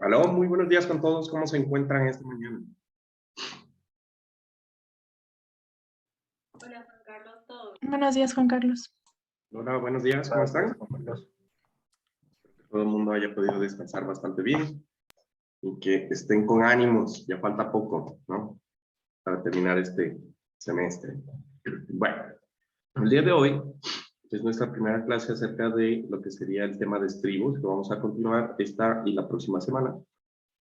Aló, muy buenos días con todos. ¿Cómo se encuentran esta mañana? Hola Juan Carlos, ¿todo bien? Buenos días, Juan Carlos. Hola, buenos días. ¿Cómo están? Espero que todo el mundo haya podido descansar bastante bien y que estén con ánimos. Ya falta poco, ¿no? Para terminar este semestre. Bueno, el día de hoy es nuestra primera clase acerca de lo que sería el tema de estribos, que vamos a continuar esta y la próxima semana.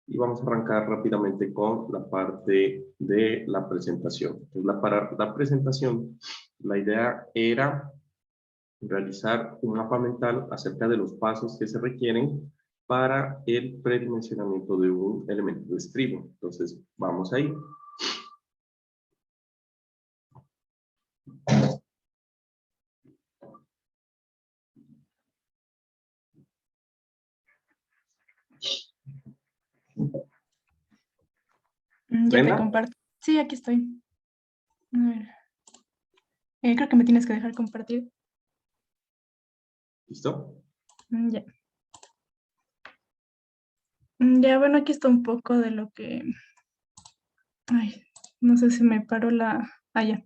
Y vamos a arrancar rápidamente con la parte de la presentación. Entonces, para la presentación, la idea era realizar un mapa mental acerca de los pasos que se requieren para el predimensionamiento de un elemento de estribo. Entonces, vamos ahí. Ya ¿Brenda? te comparto. Sí, aquí estoy. A ver. Creo que me tienes que dejar compartir. ¿Listo? Ya. Ya, bueno, aquí está un poco de lo que... Ay, no sé si me paró la... Ah, ya.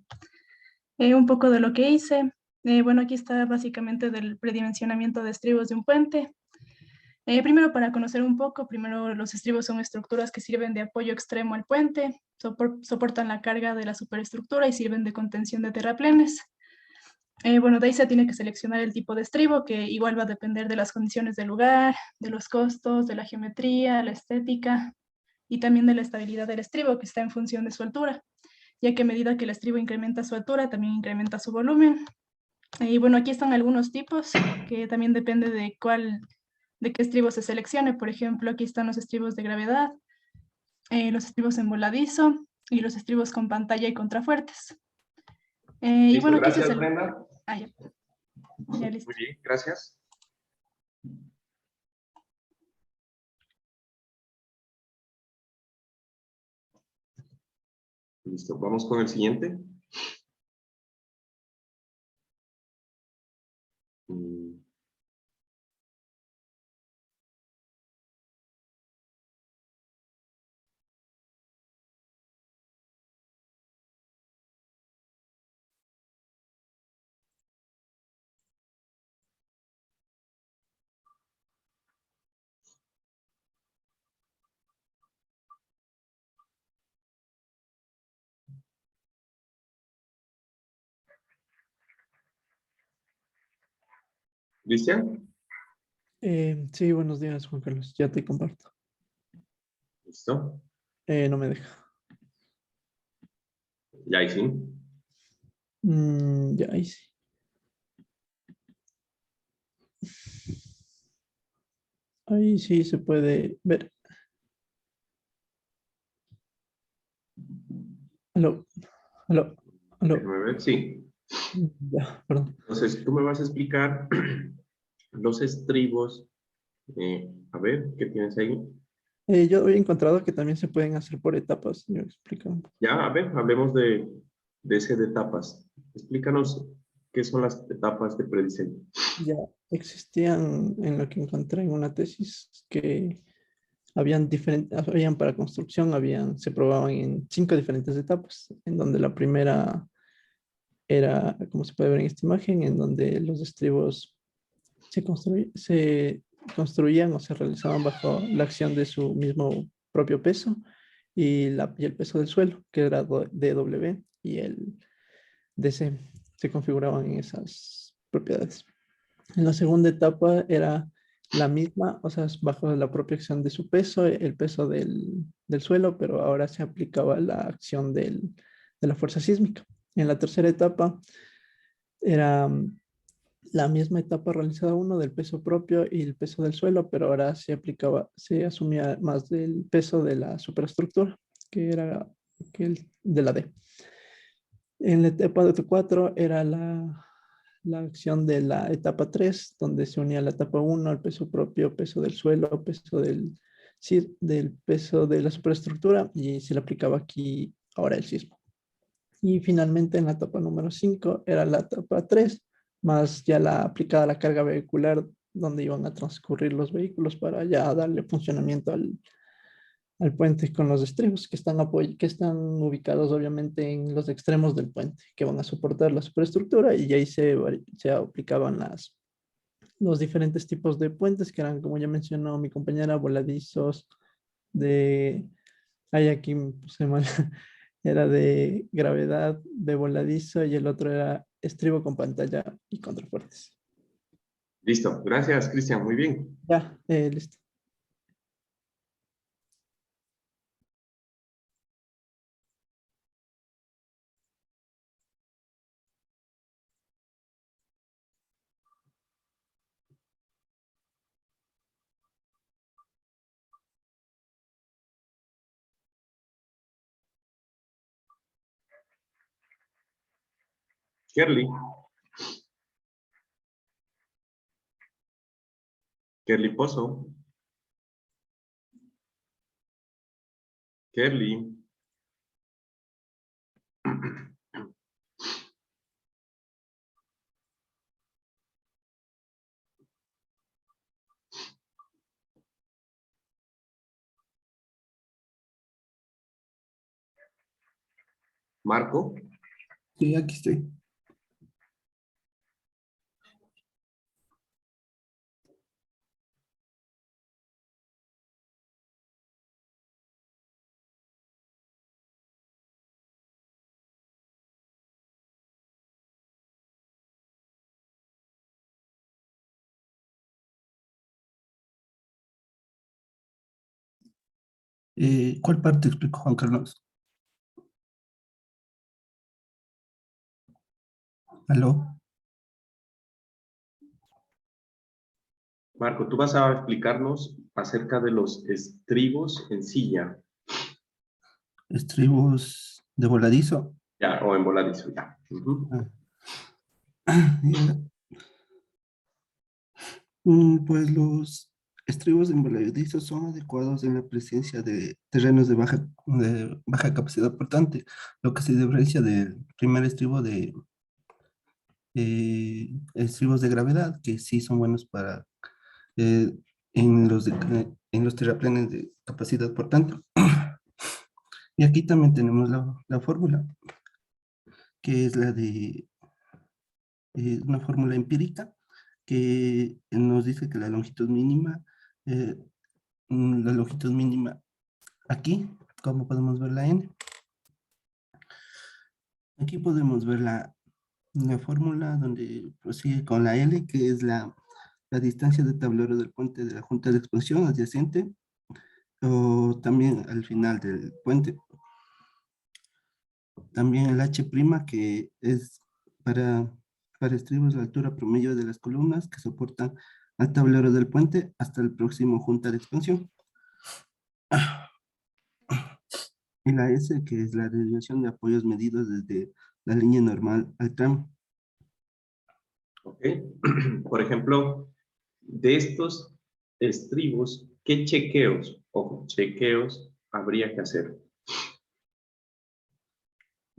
Un poco de lo que hice. Bueno, aquí está básicamente del predimensionamiento de estribos de un puente. Primero, para conocer un poco, primero los estribos son estructuras que sirven de apoyo extremo al puente, soportan la carga de la superestructura y sirven de contención de terraplenes. Bueno, de ahí se tiene que seleccionar el tipo de estribo, que igual va a depender de las condiciones del lugar, de los costos, de la geometría, la estética y también de la estabilidad del estribo, que está en función de su altura, ya que a medida que el estribo incrementa su altura, también incrementa su volumen. Y bueno, aquí están algunos tipos, que también depende de qué estribo se seleccione. Por ejemplo, aquí están los estribos de gravedad, los estribos en voladizo y los estribos con pantalla y contrafuertes. Y Listo, bueno, aquí ese es gracias, el... Brenda. Ah, ya. Ya listo. Muy bien, gracias. Listo, vamos con el siguiente. ¿Cristian? Sí, buenos días, Juan Carlos. Ya te comparto. ¿Listo? No me deja. Ya ahí sí. Ya, ahí sí. Ahí sí se puede ver. Aló, aló, aló. Déjame ver, sí. Ya, perdón. Entonces, tú me vas a explicar los estribos. A ver, ¿qué tienes ahí? Yo había encontrado que también se pueden hacer por etapas. Yo explico un poco. Ya, a ver, hablemos de ese de etapas. Explícanos qué son las etapas de prediseño. Ya existían en lo que encontré en una tesis que habían para construcción, se probaban en 5 diferentes etapas, en donde la primera era, como se puede ver en esta imagen, en donde los estribos se construían o se realizaban bajo la acción de su mismo propio peso y el peso del suelo, que era dW, y el DC se configuraban en esas propiedades. En la segunda etapa era la misma, o sea, bajo la propia acción de su peso, el peso del suelo, pero ahora se aplicaba la acción de la fuerza sísmica. En la tercera etapa era la misma etapa realizada uno del peso propio y el peso del suelo, pero ahora se asumía más del peso de la superestructura, que era el de la D. En la etapa de 4 era la acción de la etapa 3, donde se unía la etapa 1, el peso propio, peso del suelo, peso del peso de la superestructura, y se le aplicaba aquí ahora el sismo. Y finalmente en la etapa número 5 era la etapa 3, más ya la aplicada la carga vehicular donde iban a transcurrir los vehículos para ya darle funcionamiento al puente con los estribos que están ubicados obviamente en los extremos del puente, que van a soportar la superestructura y ahí se aplicaban los diferentes tipos de puentes que eran, como ya mencionó mi compañera, voladizos, de, hay aquí me puse mal, era de gravedad, de voladizo y el otro era estribo con pantalla y contrafuertes. Listo, gracias, Cristian, muy bien. Ya, listo. Kerly. Kerly Pozo. Kerly. Marco. Sí, aquí estoy. ¿Cuál parte explicó Juan Carlos? ¿Aló? Marco, tú vas a explicarnos acerca de los estribos en silla, Estribos de voladizo. ya, o en voladizo, ya. Ujú. Ya. Pues los estribos en voladizo son adecuados en la presencia de terrenos de baja capacidad portante, lo que se diferencia del primer estribo de estribos de gravedad, que sí son buenos para eh, en los terraplenes de capacidad portante. Y aquí también tenemos la fórmula, que es la de una fórmula empírica que nos dice que eh, la longitud mínima aquí, como podemos ver la n, aquí podemos ver la fórmula donde prosigue con la L, que es la distancia de tablero del puente de la junta de expansión adyacente, o también al final del puente. También el H', que es para, para estribos la altura promedio de las columnas que soportan al tablero del puente hasta el próximo junta de expansión. Y la S, que es la desviación de apoyos medidos desde la línea normal al tramo. Ok. Por ejemplo, de estos estribos, ¿qué chequeos o chequeos habría que hacer?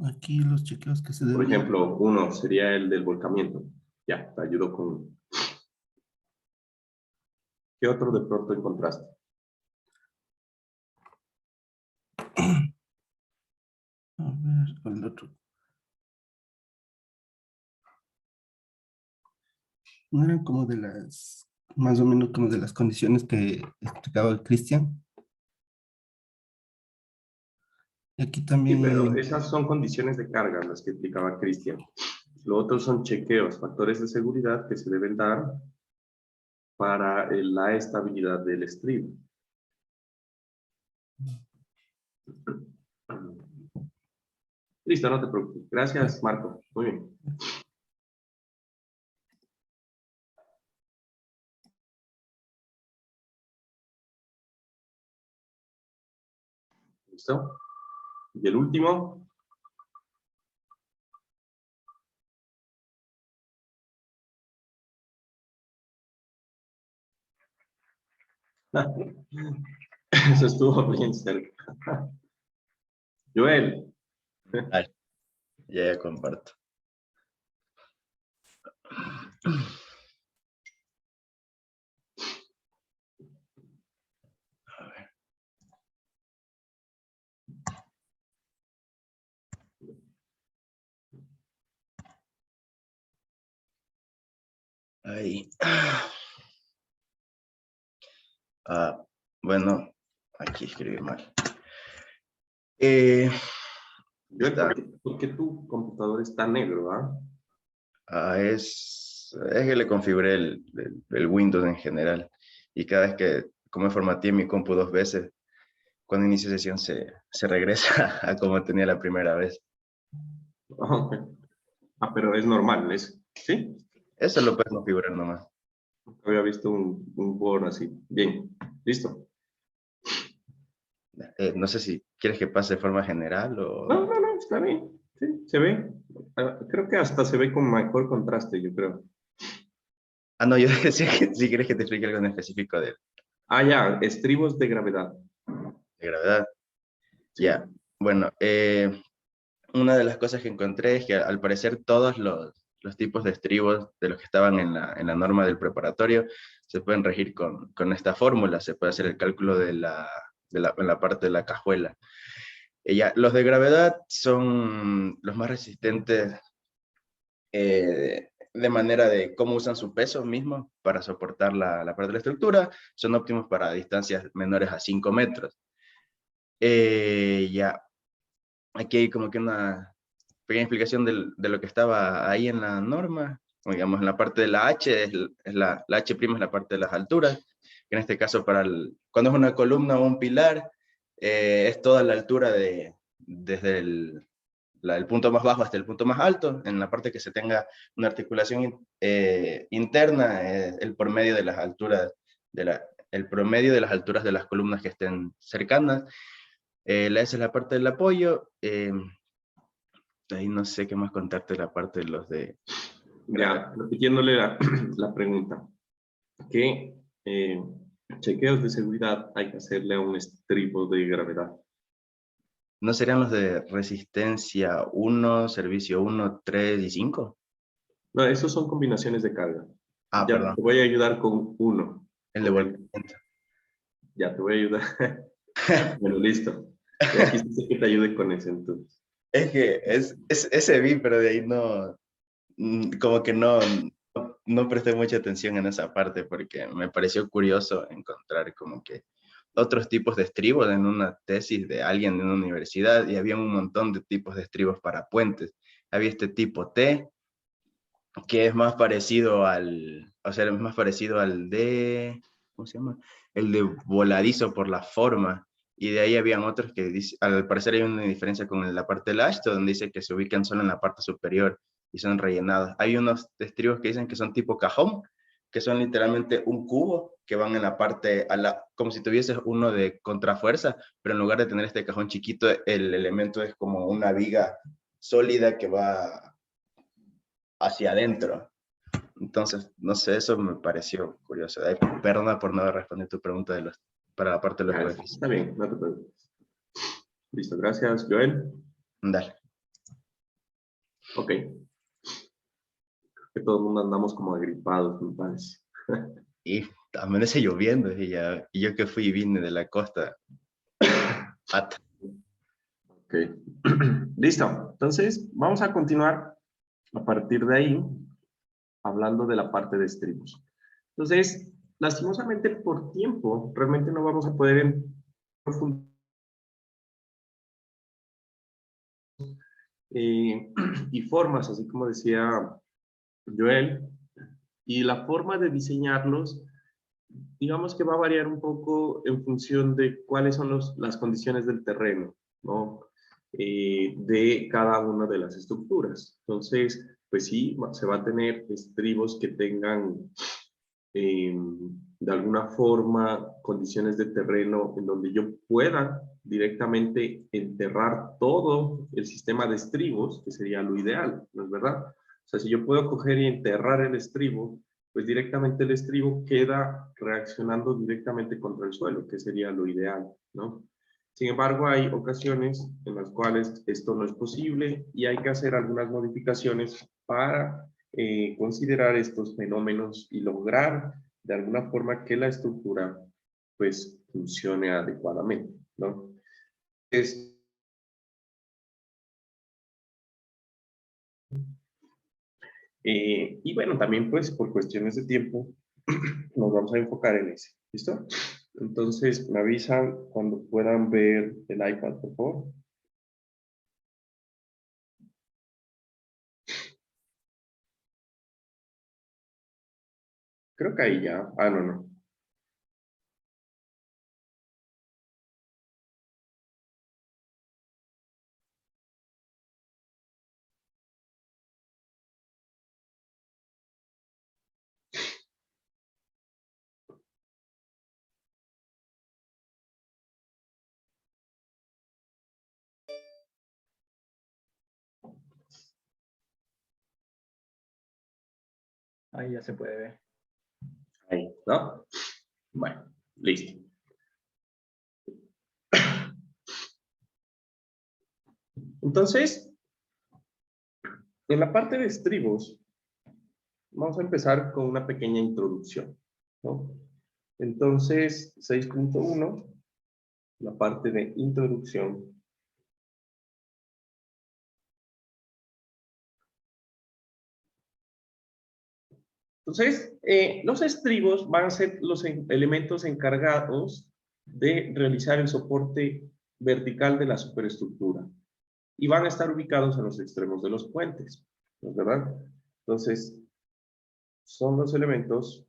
Aquí los chequeos que se Por deberían. ejemplo, uno sería el del volcamiento. Ya, te ayudo con... ¿Qué otro de pronto encontraste? A ver, el otro. No eran como más o menos como de las condiciones que explicaba Cristian. Y aquí Sí, pero también, esas son condiciones de carga, las que explicaba Cristian. Lo otro son chequeos, factores de seguridad que se deben dar para la estabilidad del estribo. Listo, no te preocupes. Gracias, Marco. Muy bien. ¿Listo? Y el último. Eso estuvo bien cerca. Joel. Vale, ya comparto. Ahí. Bueno, aquí escribí mal. Joel, Está, ¿por qué tu computador está negro? es que le configuré el Windows en general. Y cada vez que, como formateé mi compu 2 veces, cuando inicio sesión se regresa a como tenía la primera vez. Ok. Pero es normal, ¿sí? Eso lo puedes configurar nomás. Había visto un Word así. Bien, listo. No sé si quieres que pase de forma general o... No, está bien. Sí, se ve. Creo que hasta se ve con mejor contraste, yo creo. No, yo decía que si quieres que te explique algo en específico Ya, estribos de gravedad. de gravedad. Sí. Ya, bueno, una de las cosas que encontré es que al parecer todos los tipos de estribos de los que estaban en la norma del preparatorio se pueden regir con esta fórmula, se puede hacer el cálculo en la parte de la cajuela. Ya, los de gravedad son los más resistentes de manera de cómo usan su peso mismo para soportar la parte de la estructura, son óptimos para distancias menores a 5 metros. Ya, aquí hay como que una pequeña explicación de lo que estaba ahí en la norma. Digamos, en la parte de la H, la H' es la parte de las alturas, que en este caso cuando es una columna o un pilar, es toda la altura desde el punto más bajo hasta el punto más alto. En la parte que se tenga una articulación interna, el promedio de las alturas el promedio de las alturas de las columnas que estén cercanas. Esa es la parte del apoyo. Ahí no sé qué más contarte la parte de los de... Ya, repitiéndole la pregunta. ¿Qué chequeos de seguridad hay que hacerle a un estribo de gravedad? ¿No serían los de resistencia 1, servicio 1, 3 y 5? No, esos son combinaciones de carga. Ya Perdón, te voy a ayudar con uno. el de Con el, volcamiento. ya te voy a ayudar. Bueno, listo. Y aquí sí sé que te ayude con ese entonces. Es que ese vi, pero de ahí no, como que no presté mucha atención en esa parte porque me pareció curioso encontrar como que otros tipos de estribos en una tesis de alguien de una universidad y había un montón de tipos de estribos para puentes. Había este tipo T, que es más parecido o sea, es más parecido al de, ¿cómo se llama? El de voladizo por la forma. Y de ahí habían otros que, al parecer hay una diferencia con la parte del ashto, donde dice que se ubican solo en la parte superior y son rellenados. Hay unos estribos que dicen que son tipo cajón, que son literalmente un cubo que van en la parte, como si tuvieses uno de contrafuerza, pero en lugar de tener este cajón chiquito, el elemento es como una viga sólida que va hacia adentro. Entonces, no sé, eso me pareció curioso. Perdona por no haber respondido tu pregunta para la parte de los coeficientes. Está bien, no te preocupes. Listo, gracias, Joel. Dale. Ok. Que todo el mundo andamos como agripados, me parece. Y amanece lloviendo y yo que fui y vine de la costa. Ok. Listo. Entonces, vamos a continuar a partir de ahí hablando de la parte de estribos. Entonces, lastimosamente por tiempo, realmente no vamos a poder profundizar y formas, así como decía Joel, y la forma de diseñarlos, digamos que va a variar un poco en función de cuáles son las condiciones del terreno, ¿no? De cada una de las estructuras. Entonces, pues sí, se va a tener estribos que tengan de alguna forma condiciones de terreno en donde yo pueda directamente enterrar todo el sistema de estribos, que sería lo ideal, ¿no es verdad? O sea, si yo puedo coger y enterrar el estribo, pues directamente el estribo queda reaccionando directamente contra el suelo, que sería lo ideal, ¿no? Sin embargo, hay ocasiones en las cuales esto no es posible y hay que hacer algunas modificaciones para considerar estos fenómenos y lograr de alguna forma que la estructura pues funcione adecuadamente, ¿no? Y bueno, también pues por cuestiones de tiempo nos vamos a enfocar en ese. ¿Listo? Entonces me avisan cuando puedan ver el iPad, por favor. Creo que ahí ya. Ah, no, no. Ahí ya se puede ver. Ahí, ¿no? Bueno, listo. Entonces, en la parte de estribos, vamos a empezar con una pequeña introducción, ¿no? Entonces, 6.1, la parte de introducción. Entonces, los estribos van a ser los elementos encargados de realizar el soporte vertical de la superestructura y van a estar ubicados en los extremos de los puentes, ¿no es verdad? Entonces, son los elementos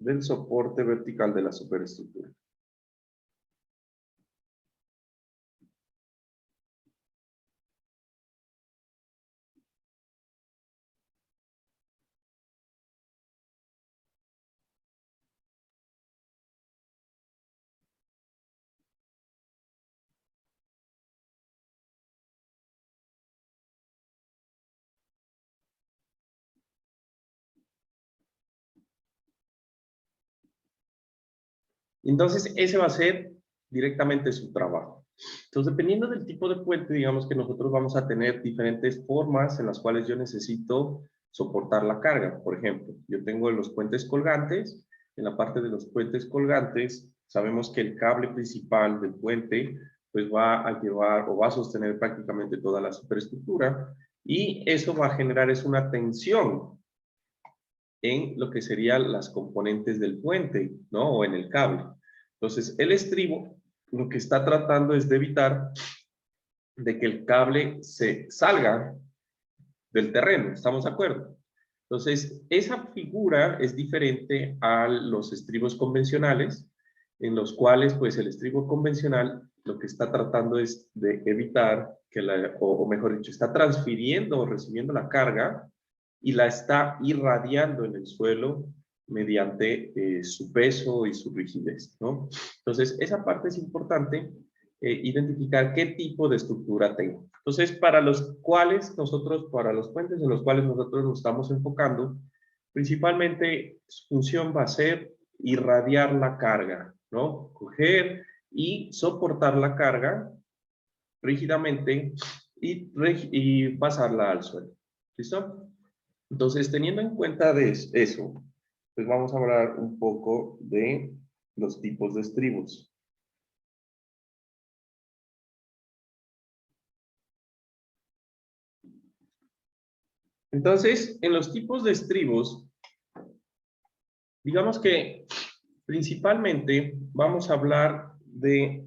del soporte vertical de la superestructura. Entonces, ese va a ser directamente su trabajo. Entonces, dependiendo del tipo de puente, digamos que nosotros vamos a tener diferentes formas en las cuales yo necesito soportar la carga. Por ejemplo, yo tengo los puentes colgantes. En la parte de los puentes colgantes, sabemos que el cable principal del puente pues va a llevar o va a sostener prácticamente toda la superestructura y eso va a generar es una tensión en lo que serían las componentes del puente, ¿no? O en el cable. Entonces, el estribo lo que está tratando es de evitar de que el cable se salga del terreno, ¿estamos de acuerdo? Entonces, esa figura es diferente a los estribos convencionales, en los cuales, pues, el estribo convencional lo que está tratando es de evitar que o mejor dicho, está transfiriendo o recibiendo la carga y la está irradiando en el suelo mediante su peso y su rigidez, ¿no? Entonces, esa parte es importante, identificar qué tipo de estructura tengo. Entonces, para los puentes en los cuales nosotros nos estamos enfocando, principalmente su función va a ser irradiar la carga, ¿no? Coger y soportar la carga rígidamente y pasarla al suelo. ¿Listo? Entonces, teniendo en cuenta de eso, pues vamos a hablar un poco de los tipos de estribos. Entonces, en los tipos de estribos, digamos que principalmente vamos a hablar de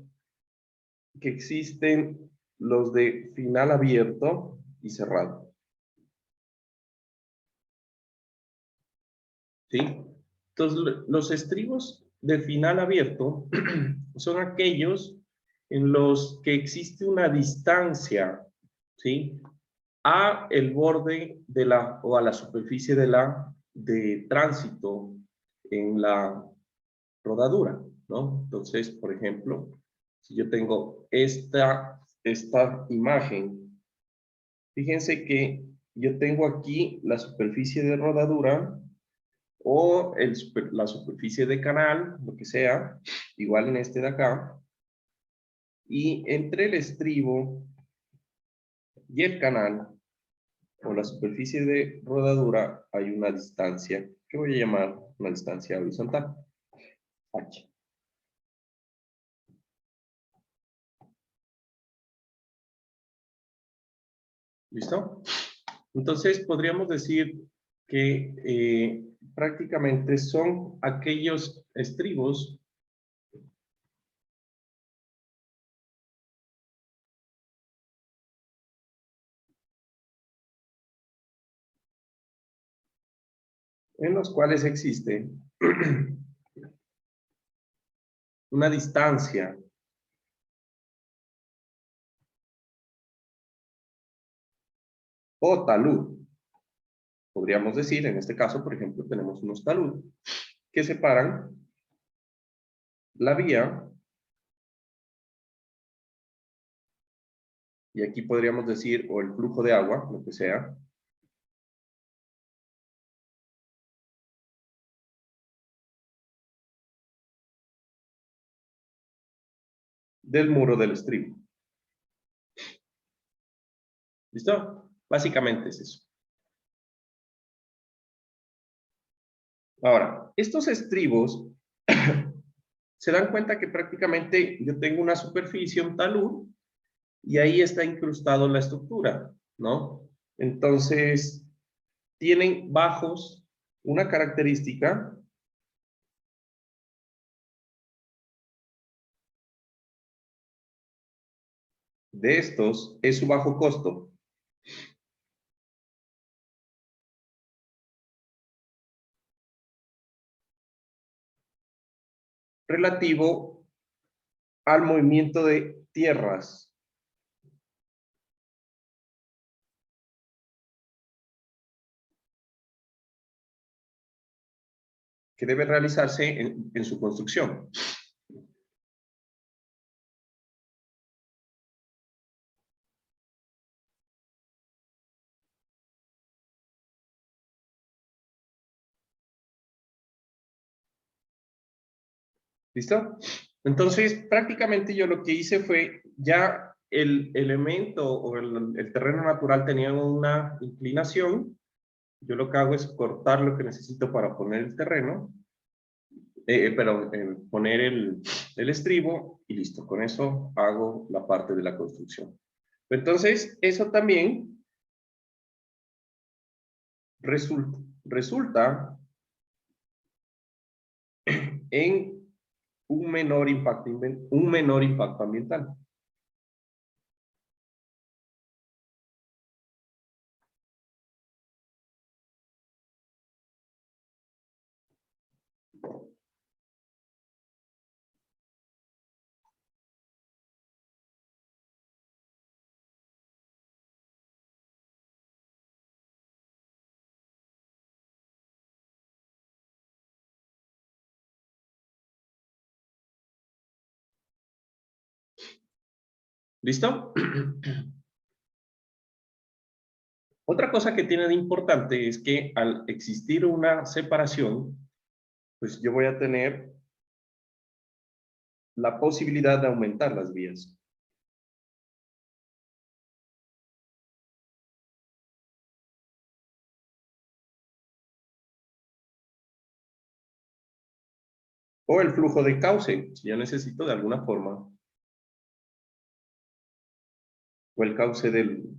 que existen los de final abierto y cerrado. ¿Sí? Entonces, los estribos de final abierto son aquellos en los que existe una distancia, ¿sí? A el borde de o a la superficie de tránsito en la rodadura, ¿no? Entonces, por ejemplo, si yo tengo esta imagen, fíjense que yo tengo aquí la superficie de rodadura o la superficie de canal, lo que sea, igual en este de acá, y entre el estribo y el canal, o la superficie de rodadura, hay una distancia que voy a llamar una distancia horizontal, h. ¿Listo? Entonces, podríamos decir que prácticamente son aquellos estribos en los cuales existe una distancia o talud. Podríamos decir, en este caso, por ejemplo, tenemos unos talud que separan la vía, y aquí podríamos decir, o el flujo de agua, lo que sea, del muro del estribo. ¿Listo? Básicamente es eso. Ahora, estos estribos se dan cuenta que prácticamente yo tengo una superficie, un talud, y ahí está incrustado la estructura, ¿no? Entonces, tienen bajos una característica de estos es su bajo costo. Relativo al movimiento de tierras. Que debe realizarse en su construcción. ¿Listo? Entonces, prácticamente yo lo que hice fue, ya el elemento o el terreno natural tenía una inclinación, yo lo que hago es cortar lo que necesito para poner el terreno, poner el estribo y listo, con eso hago la parte de la construcción. Entonces, eso también resulta en un menor impacto ambiental. ¿Listo? Otra cosa que tiene de importante es que al existir una separación, pues yo voy a tener la posibilidad de aumentar las vías. O el flujo de cauce, si yo necesito de alguna forma. O el cauce del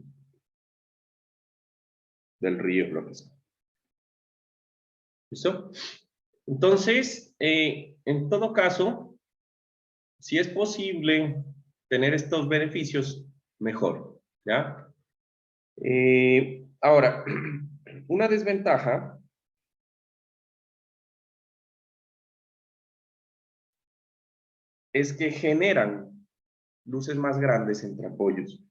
río, lo que sea. ¿Listo? Entonces, en todo caso, si es posible tener estos beneficios, mejor, ¿ya? Ahora, una desventaja es que generan luces más grandes entre apoyos.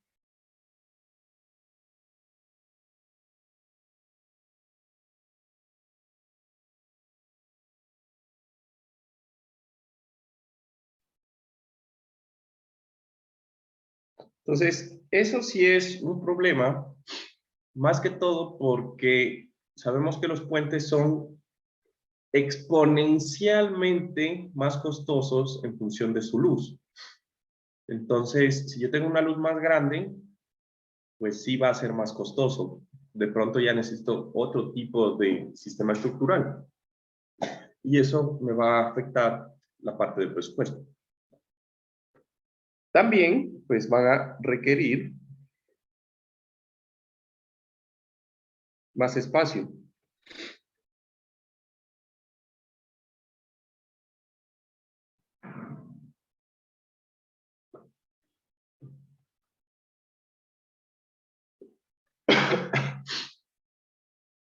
Entonces, eso sí es un problema, más que todo porque sabemos que los puentes son exponencialmente más costosos en función de su luz. Entonces, si yo tengo una luz más grande, pues sí va a ser más costoso. De pronto ya necesito otro tipo de sistema estructural. y eso me va a afectar la parte del presupuesto. También, pues van a requerir más espacio.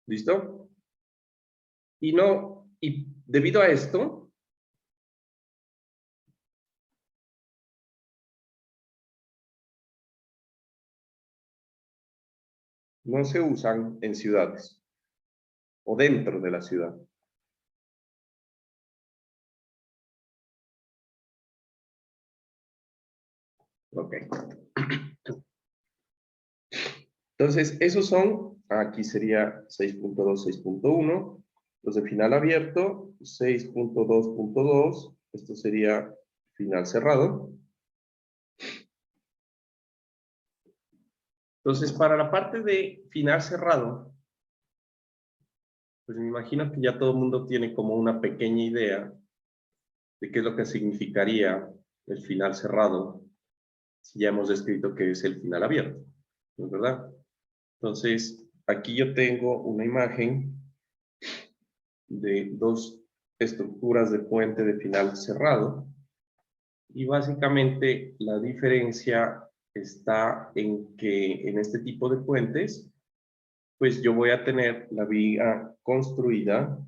¿Listo? Y debido a esto, no se usan en ciudades o dentro de la ciudad. Ok. Entonces, esos son, aquí sería 6.2, 6.1. Los de final abierto, 6.2.2. Esto sería final cerrado. Entonces, para la parte de final cerrado, pues me imagino que ya todo el mundo tiene como una pequeña idea de qué es lo que significaría el final cerrado, si ya hemos descrito que es el final abierto, ¿no es verdad? Entonces, aquí yo tengo una imagen de dos estructuras de puente de final cerrado, y básicamente la diferencia está en que en este tipo de puentes, pues yo voy a tener la vía construida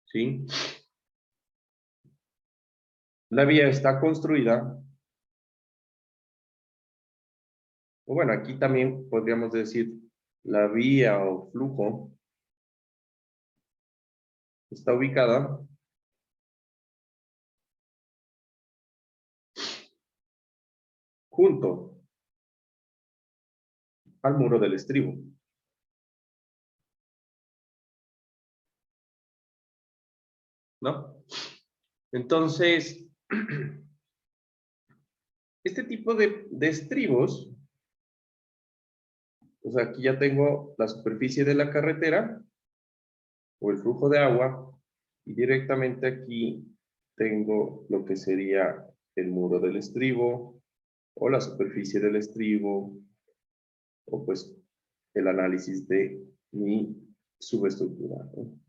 ¿sí? La vía está construida, o bueno, aquí también podríamos decir la vía o flujo está ubicada junto al muro del estribo. ¿No? Entonces, este tipo de estribos, o sea, aquí ya tengo la superficie de la carretera o el flujo de agua, y directamente aquí tengo lo que sería el muro del estribo o la superficie del estribo, o pues el análisis de mi subestructura, ¿no?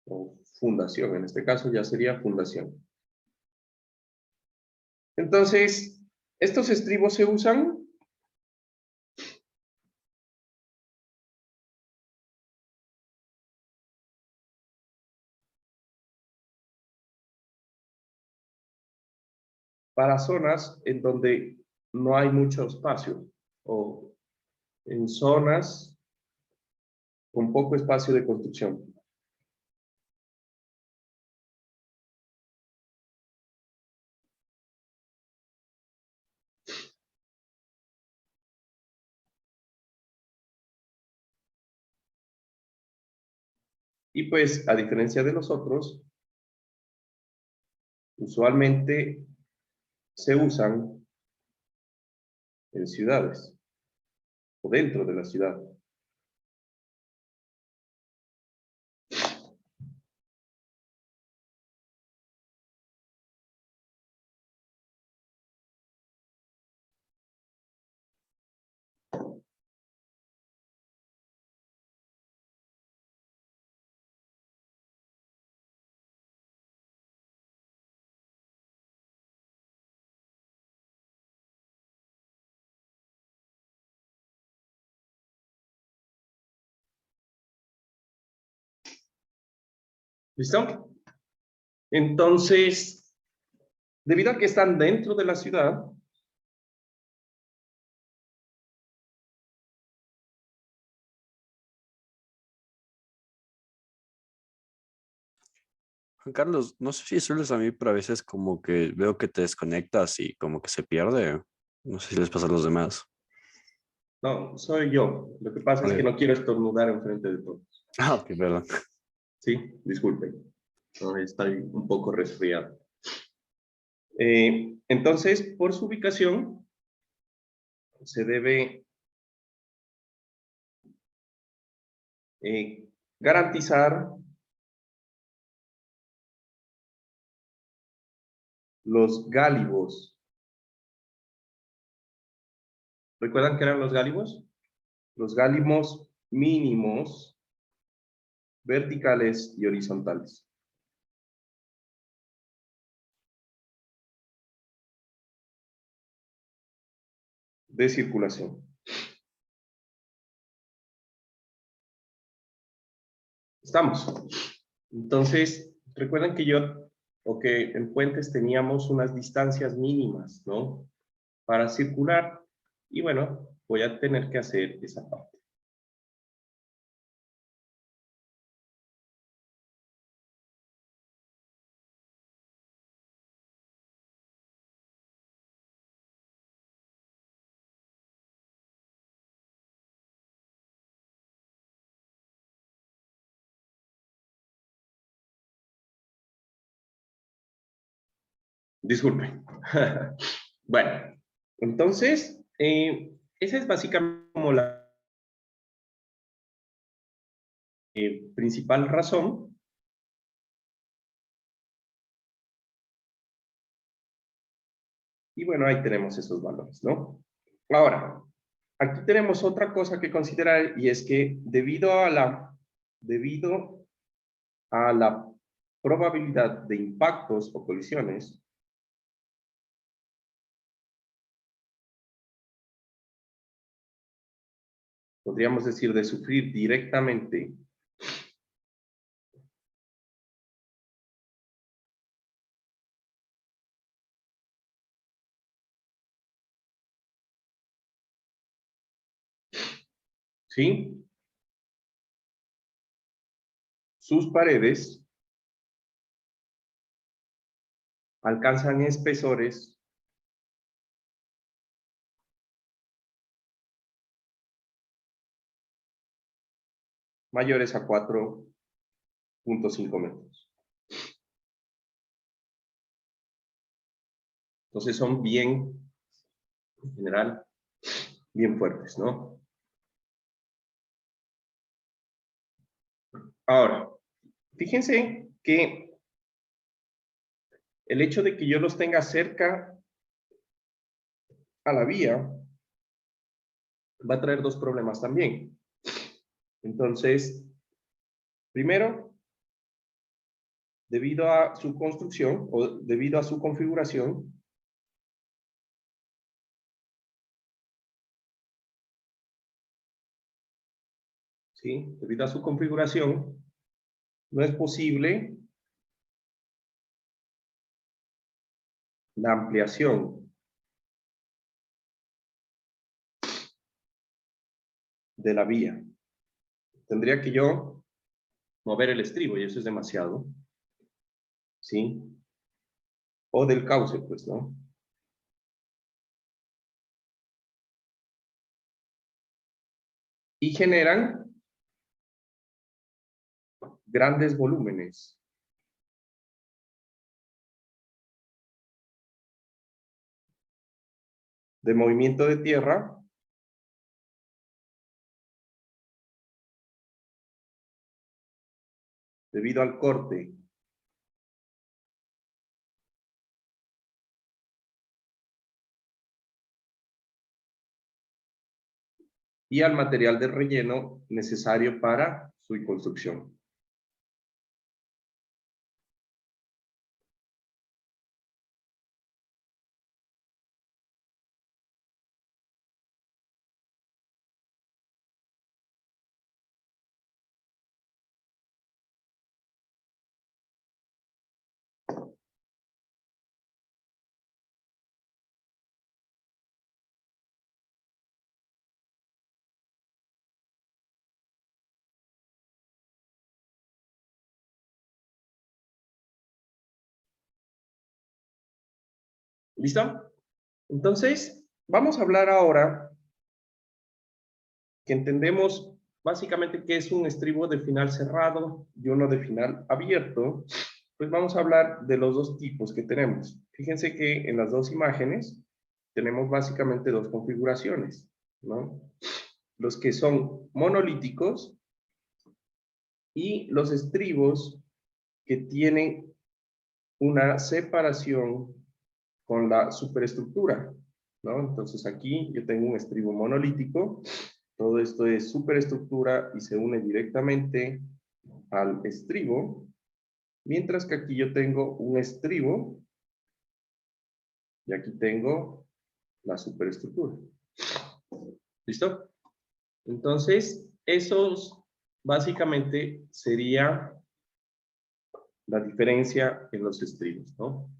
O fundación, en este caso ya sería fundación. Entonces, estos estribos se usan para zonas en donde no hay mucho espacio, o en zonas con poco espacio de construcción. Y pues, a diferencia de los otros, usualmente se usan en ciudades o dentro de la ciudad. ¿Listo? Entonces, debido a que están dentro de la ciudad, Juan Carlos, no sé si solo es a mí, pero a veces como que veo que te desconectas y como que se pierde. No sé si les pasa a los demás. no, soy yo. Lo que pasa es que Ok. no quiero estornudar enfrente de todos. Ah, ok, perdón. Sí, disculpen. No, estoy un poco resfriado. Entonces, por su ubicación, se debe garantizar los gálibos. ¿Recuerdan qué eran los gálibos? Los gálibos mínimos, verticales y horizontales. De circulación. ¿Estamos? Entonces, recuerden que en puentes teníamos unas distancias mínimas, ¿no? Para circular. Y bueno, voy a tener que hacer esa parte. Disculpen. Bueno, entonces, esa es básicamente como la principal razón. Y bueno, ahí tenemos esos valores, ¿no? Ahora, aquí tenemos otra cosa que considerar y es que debido a la probabilidad de impactos o colisiones, podríamos decir de sufrir directamente ¿sí? Sus paredes alcanzan espesores mayores a 4.5 metros. Entonces son bien, en general, bien fuertes, ¿no? Ahora, fíjense que el hecho de que yo los tenga cerca a la vía va a traer dos problemas también. Entonces, primero, debido a su construcción o debido a su configuración, ¿sí? Debido a su configuración, no es posible la ampliación de la vía. Tendría que yo mover el estribo y eso es demasiado, ¿sí? O del cauce, pues, ¿no? Y generan grandes volúmenes. De movimiento de tierra debido al corte y al material de relleno necesario para su construcción. ¿Listo? Entonces, vamos a hablar ahora que entendemos básicamente qué es un estribo de final cerrado y uno de final abierto. Pues vamos a hablar de los dos tipos que tenemos. Fíjense que en las dos imágenes tenemos básicamente dos configuraciones, ¿no? Los que son monolíticos y los estribos que tienen una separación con la superestructura, ¿no? Entonces aquí yo tengo un estribo monolítico, todo esto es superestructura y se une directamente al estribo, mientras que aquí yo tengo un estribo y aquí tengo la superestructura. ¿Listo? Entonces, esos básicamente sería la diferencia en los estribos, ¿no?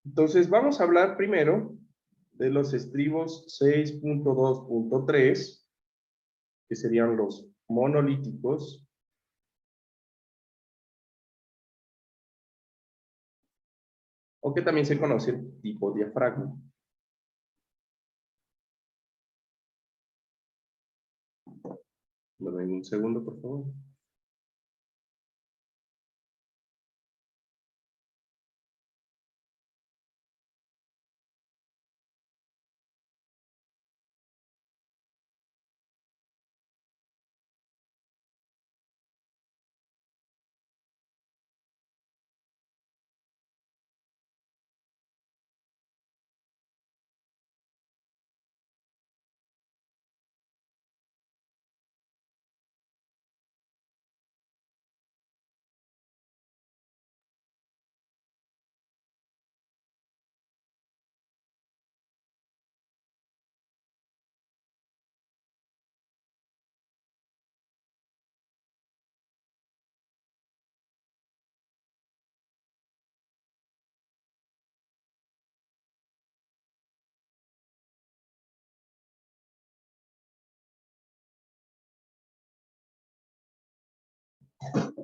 Entonces, vamos a hablar primero de los estribos 6.2.3, que serían los monolíticos, o que también se conocen tipo diafragma. Dame un segundo, por favor.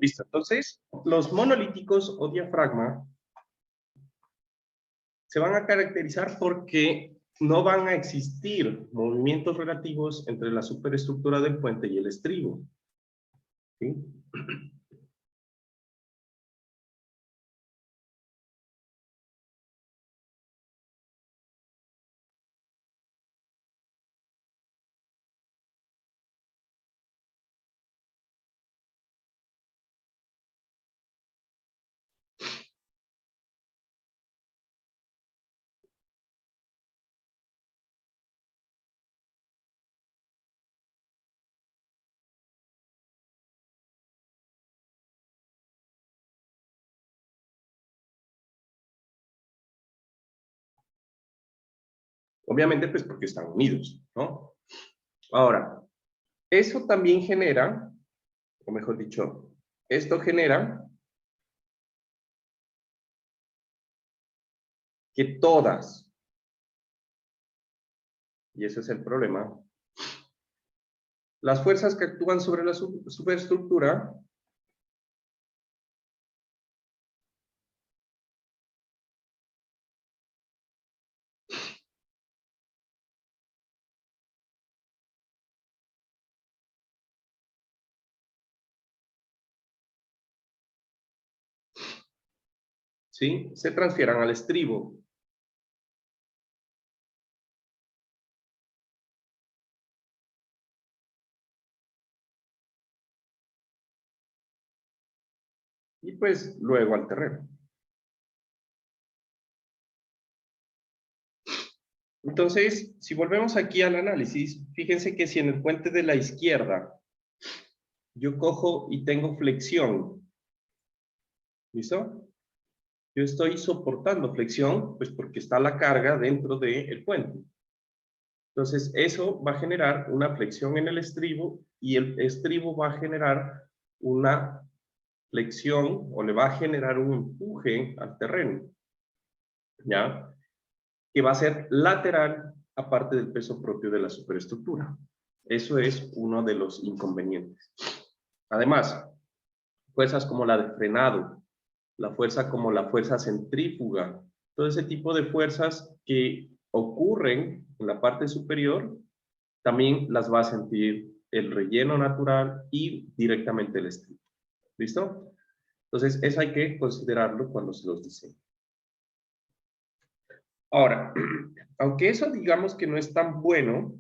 Listo, entonces, los monolíticos o diafragma se van a caracterizar porque no van a existir movimientos relativos entre la superestructura del puente y el estribo. ¿Sí? Obviamente, pues porque están unidos, ¿no? Ahora, eso también genera, o mejor dicho, esto genera que todas, y ese es el problema, las fuerzas que actúan sobre la superestructura ¿sí? Se transfieran al estribo. Y pues luego al terreno. Entonces, si volvemos aquí al análisis, fíjense que si en el puente de la izquierda yo cojo y tengo flexión, ¿listo? Yo estoy soportando flexión, pues porque está la carga dentro del puente. Entonces, eso va a generar una flexión en el estribo y el estribo va a generar una flexión o le va a generar un empuje al terreno, ¿ya? Que va a ser lateral aparte del peso propio de la superestructura. Eso es uno de los inconvenientes. Además, fuerzas como la de frenado, la fuerza como la fuerza centrífuga, todo ese tipo de fuerzas que ocurren en la parte superior, también las va a sentir el relleno natural y directamente el estribo. ¿Listo? Entonces, eso hay que considerarlo cuando se los diseña. Ahora, aunque eso digamos que no es tan bueno,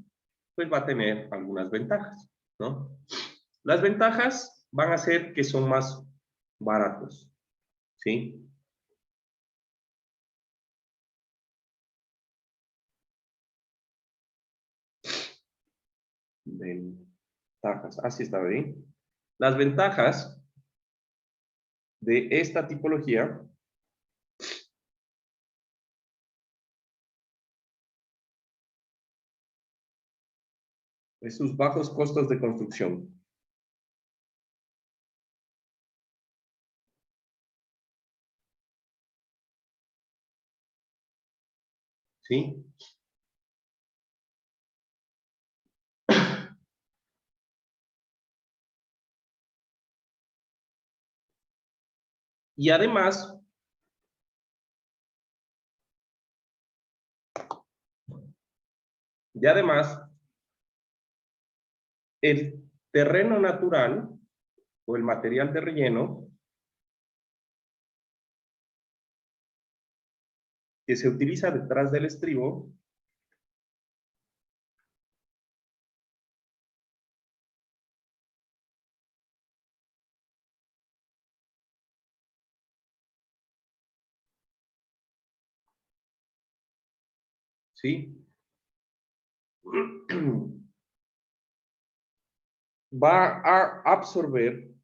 pues va a tener algunas ventajas, ¿no? Las ventajas van a ser que son más baratos, ¿sí? Ventajas, así está bien. Las ventajas de esta tipología es sus bajos costos de construcción. ¿Sí? Y además, el terreno natural o el material de relleno que se utiliza detrás del estribo ¿sí? Va a absorber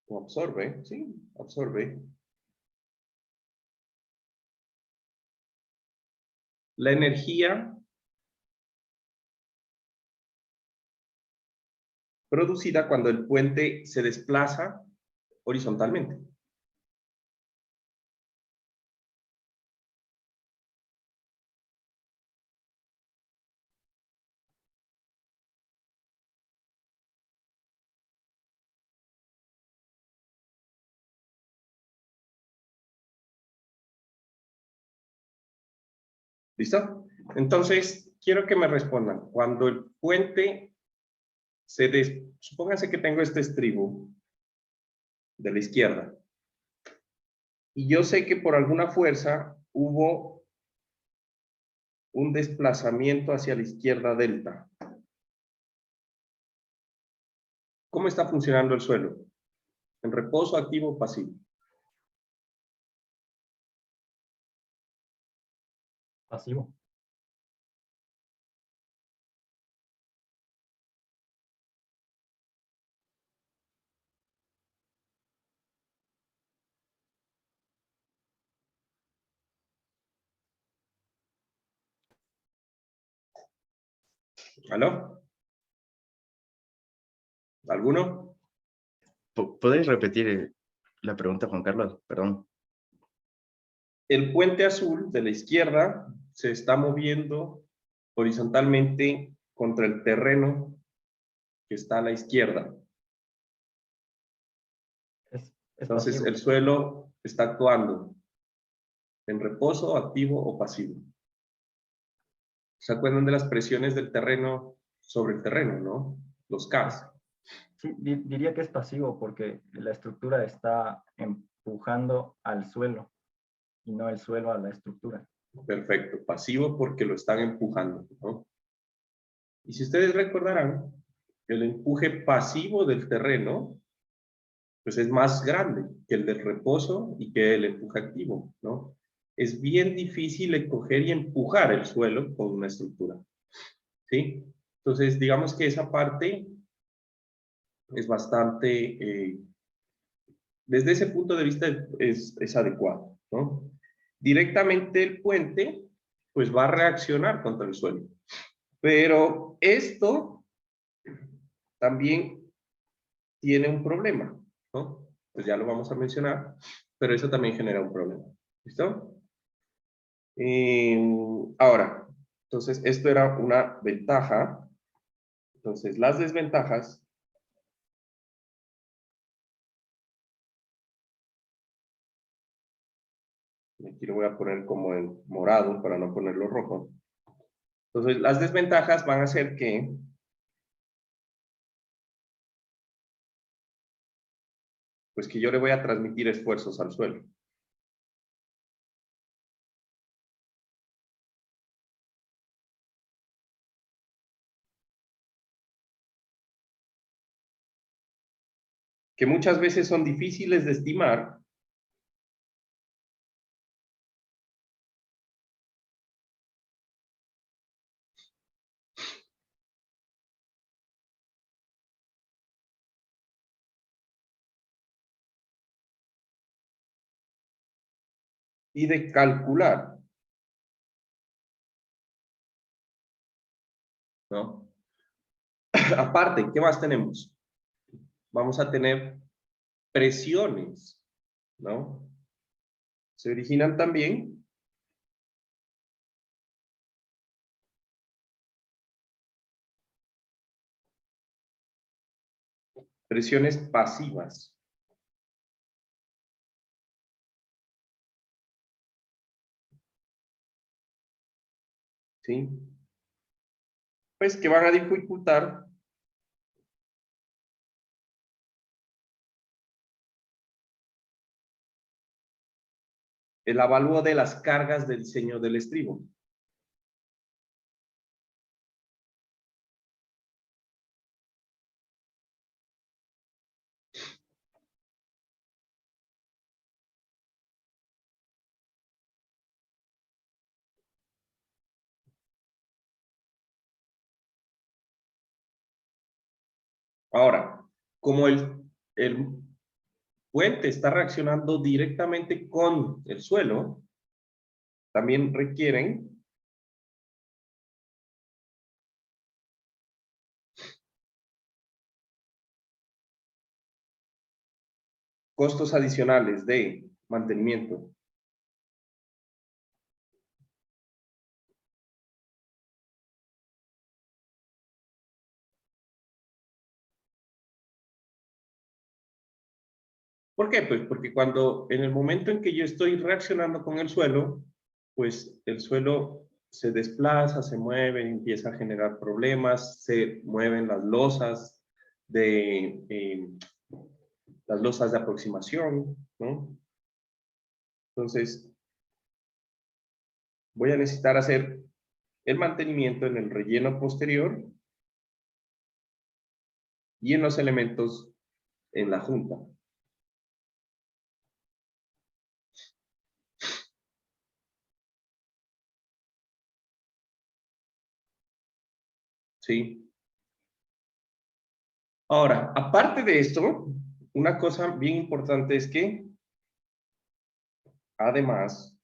o absorbe, ¿sí? Absorbe la energía producida cuando el puente se desplaza horizontalmente. ¿Listo? Entonces, quiero que me respondan. Cuando el puente supónganse que tengo este estribo de la izquierda, y yo sé que por alguna fuerza hubo un desplazamiento hacia la izquierda delta. ¿Cómo está funcionando el suelo? ¿En reposo, activo o pasivo? Pasivo. ¿Aló? ¿Alguno? ¿Podéis repetir la pregunta, Juan Carlos? Perdón. El puente azul de la izquierda se está moviendo horizontalmente contra el terreno que está a la izquierda. Es Entonces, pasivo. el suelo está actuando en reposo, activo o pasivo. ¿Se acuerdan de las presiones del terreno sobre el terreno, no? Los Ks. Sí, diría que es pasivo porque la estructura está empujando al suelo y no el suelo a la estructura. Perfecto. Pasivo porque lo están empujando, ¿no? Y si ustedes recordarán, el empuje pasivo del terreno pues es más grande que el del reposo y que el empuje activo, ¿no? Es bien difícil coger y empujar el suelo con una estructura, ¿sí? Entonces, digamos que esa parte es bastante, desde ese punto de vista es adecuado, ¿no? Directamente el puente, pues va a reaccionar contra el suelo. Pero esto también tiene un problema, ¿no? Pues ya lo vamos a mencionar, pero eso también genera un problema. ¿Listo? Ahora, entonces esto era una ventaja. Entonces, las desventajas. Aquí lo voy a poner como en morado para no ponerlo rojo. Entonces, las desventajas van a ser que pues que yo le voy a transmitir esfuerzos al suelo. que muchas veces son difíciles de estimar, y de calcular, ¿no? Aparte, ¿qué más tenemos? Vamos a tener presiones, ¿no? Se originan también presiones pasivas. ¿Sí? Pues que van a dificultar el avalúo de las cargas del diseño del estribo. Ahora, como el puente está reaccionando directamente con el suelo, también requieren costos adicionales de mantenimiento. ¿Por qué? Pues porque cuando en el momento en que yo estoy reaccionando con el suelo, pues el suelo se desplaza, se mueve, empieza a generar problemas, se mueven las losas las losas de aproximación, ¿no? Entonces, voy a necesitar hacer el mantenimiento en el relleno posterior y en los elementos en la junta. ¿Sí? Ahora, aparte de esto, una cosa bien importante es que, además,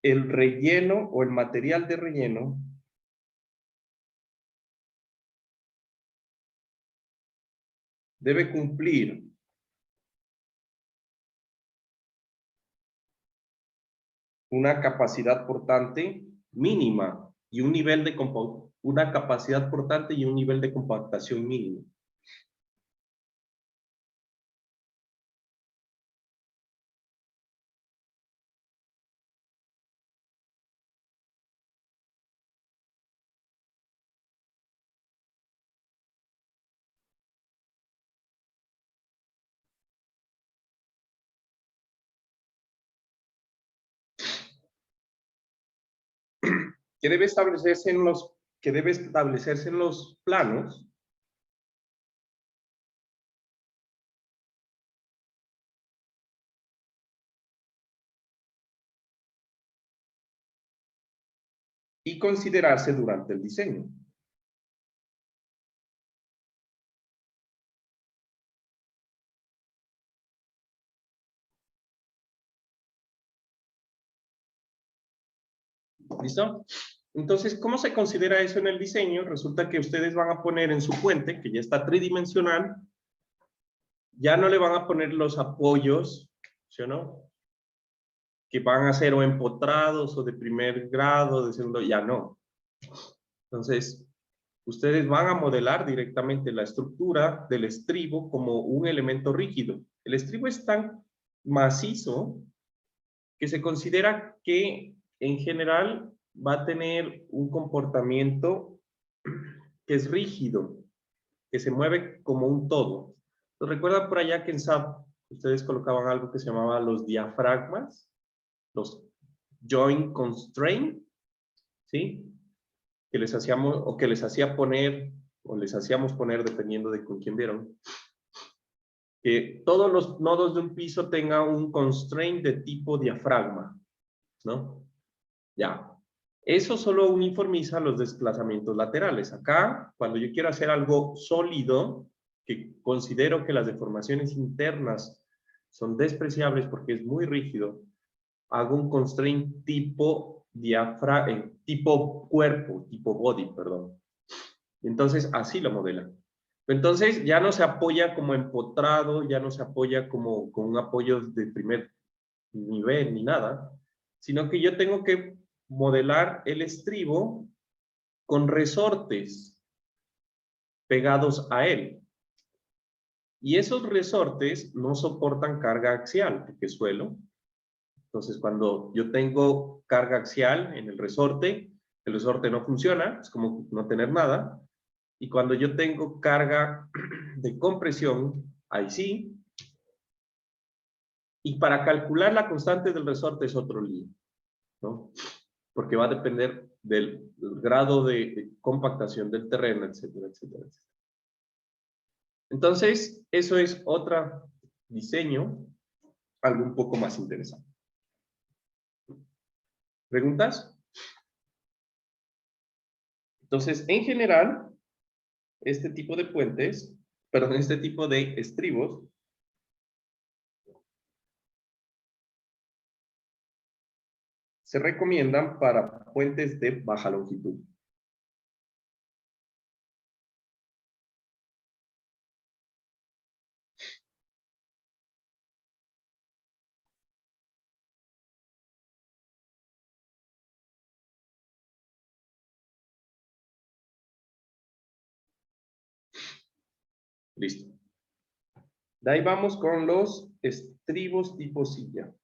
el relleno o el material de relleno debe cumplir una capacidad portante mínima y un nivel de una capacidad portante y un nivel de compactación mínimo. Que debe establecerse en los planos y considerarse durante el diseño. ¿Listo? Entonces, ¿cómo se considera eso en el diseño? Resulta que ustedes van a poner en su puente, que ya está tridimensional, ya no le van a poner los apoyos, ¿sí o no? Que van a ser o empotrados o de primer grado, de segundo, ya no. Entonces, ustedes van a modelar directamente la estructura del estribo como un elemento rígido. El estribo es tan macizo que se considera que en general va a tener un comportamiento que es rígido, que se mueve como un todo. ¿Recuerdan por allá que en SAP ustedes colocaban algo que se llamaba los diafragmas? Los joint constraint, ¿sí? Que les hacíamos, o que les hacía poner, o les hacíamos poner dependiendo de con quién vieron. que todos los nodos de un piso tengan un constraint de tipo diafragma, ¿no? Ya. Eso solo uniformiza los desplazamientos laterales. Acá, cuando yo quiero hacer algo sólido, que considero que las deformaciones internas son despreciables porque es muy rígido, hago un constraint tipo tipo cuerpo, tipo body, perdón. Entonces, así lo modela. Entonces, ya no se apoya como empotrado, ya no se apoya como con un apoyo de primer nivel ni nada, sino que yo tengo que modelar el estribo con resortes pegados a él. Y esos resortes no soportan carga axial, porque es suelo. Entonces, cuando yo tengo carga axial en el resorte no funciona, es como no tener nada. Y cuando yo tengo carga de compresión, ahí sí. Y para calcular la constante del resorte es otro lío, ¿no? Porque va a depender del grado de compactación del terreno, etcétera, etcétera, etcétera. Entonces, eso es otro diseño, algo un poco más interesante. ¿Preguntas? Entonces, en general, este tipo de puentes, perdón, este tipo de estribos, se recomiendan para puentes de baja longitud. Listo. De ahí vamos con los estribos tipo silla.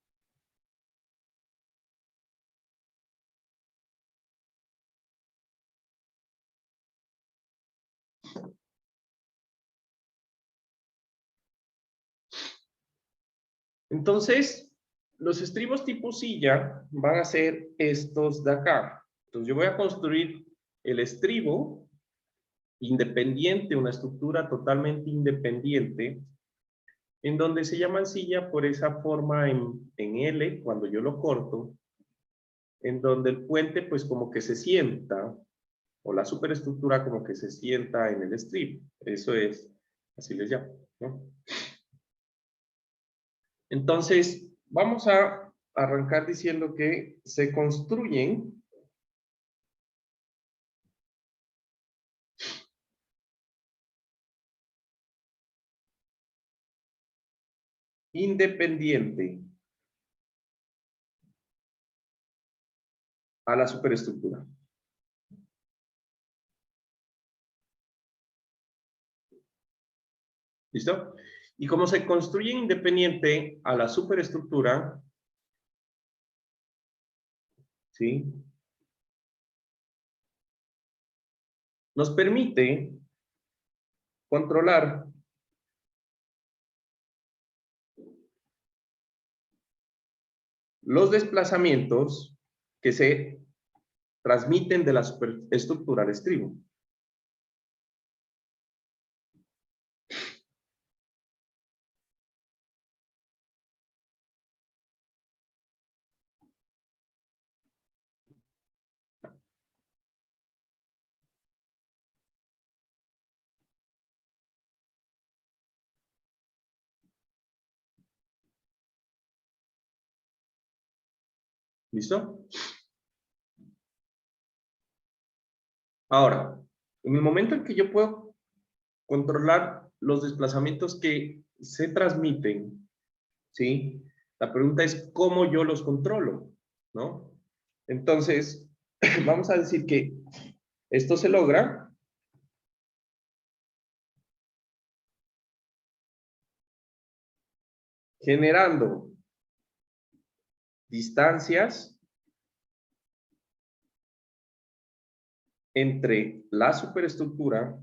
Entonces, los estribos tipo silla van a ser estos de acá. Entonces, yo voy a construir el estribo independiente, una estructura totalmente independiente, en donde se llaman silla por esa forma en L, cuando yo lo corto, en donde el puente pues como que se sienta, o la superestructura como que se sienta en el estribo. Eso es, así les llamo, ¿no? Entonces, vamos a arrancar diciendo que se construyen independiente a la superestructura. ¿Listo? Y como se construye independiente a la superestructura, ¿sí? Nos permite controlar los desplazamientos que se transmiten de la superestructura al estribo. ¿Listo? Ahora, en el momento en que yo puedo controlar los desplazamientos que se transmiten, ¿sí? La pregunta es cómo yo los controlo, ¿no? Entonces, vamos a decir que esto se logra generando distancias entre la superestructura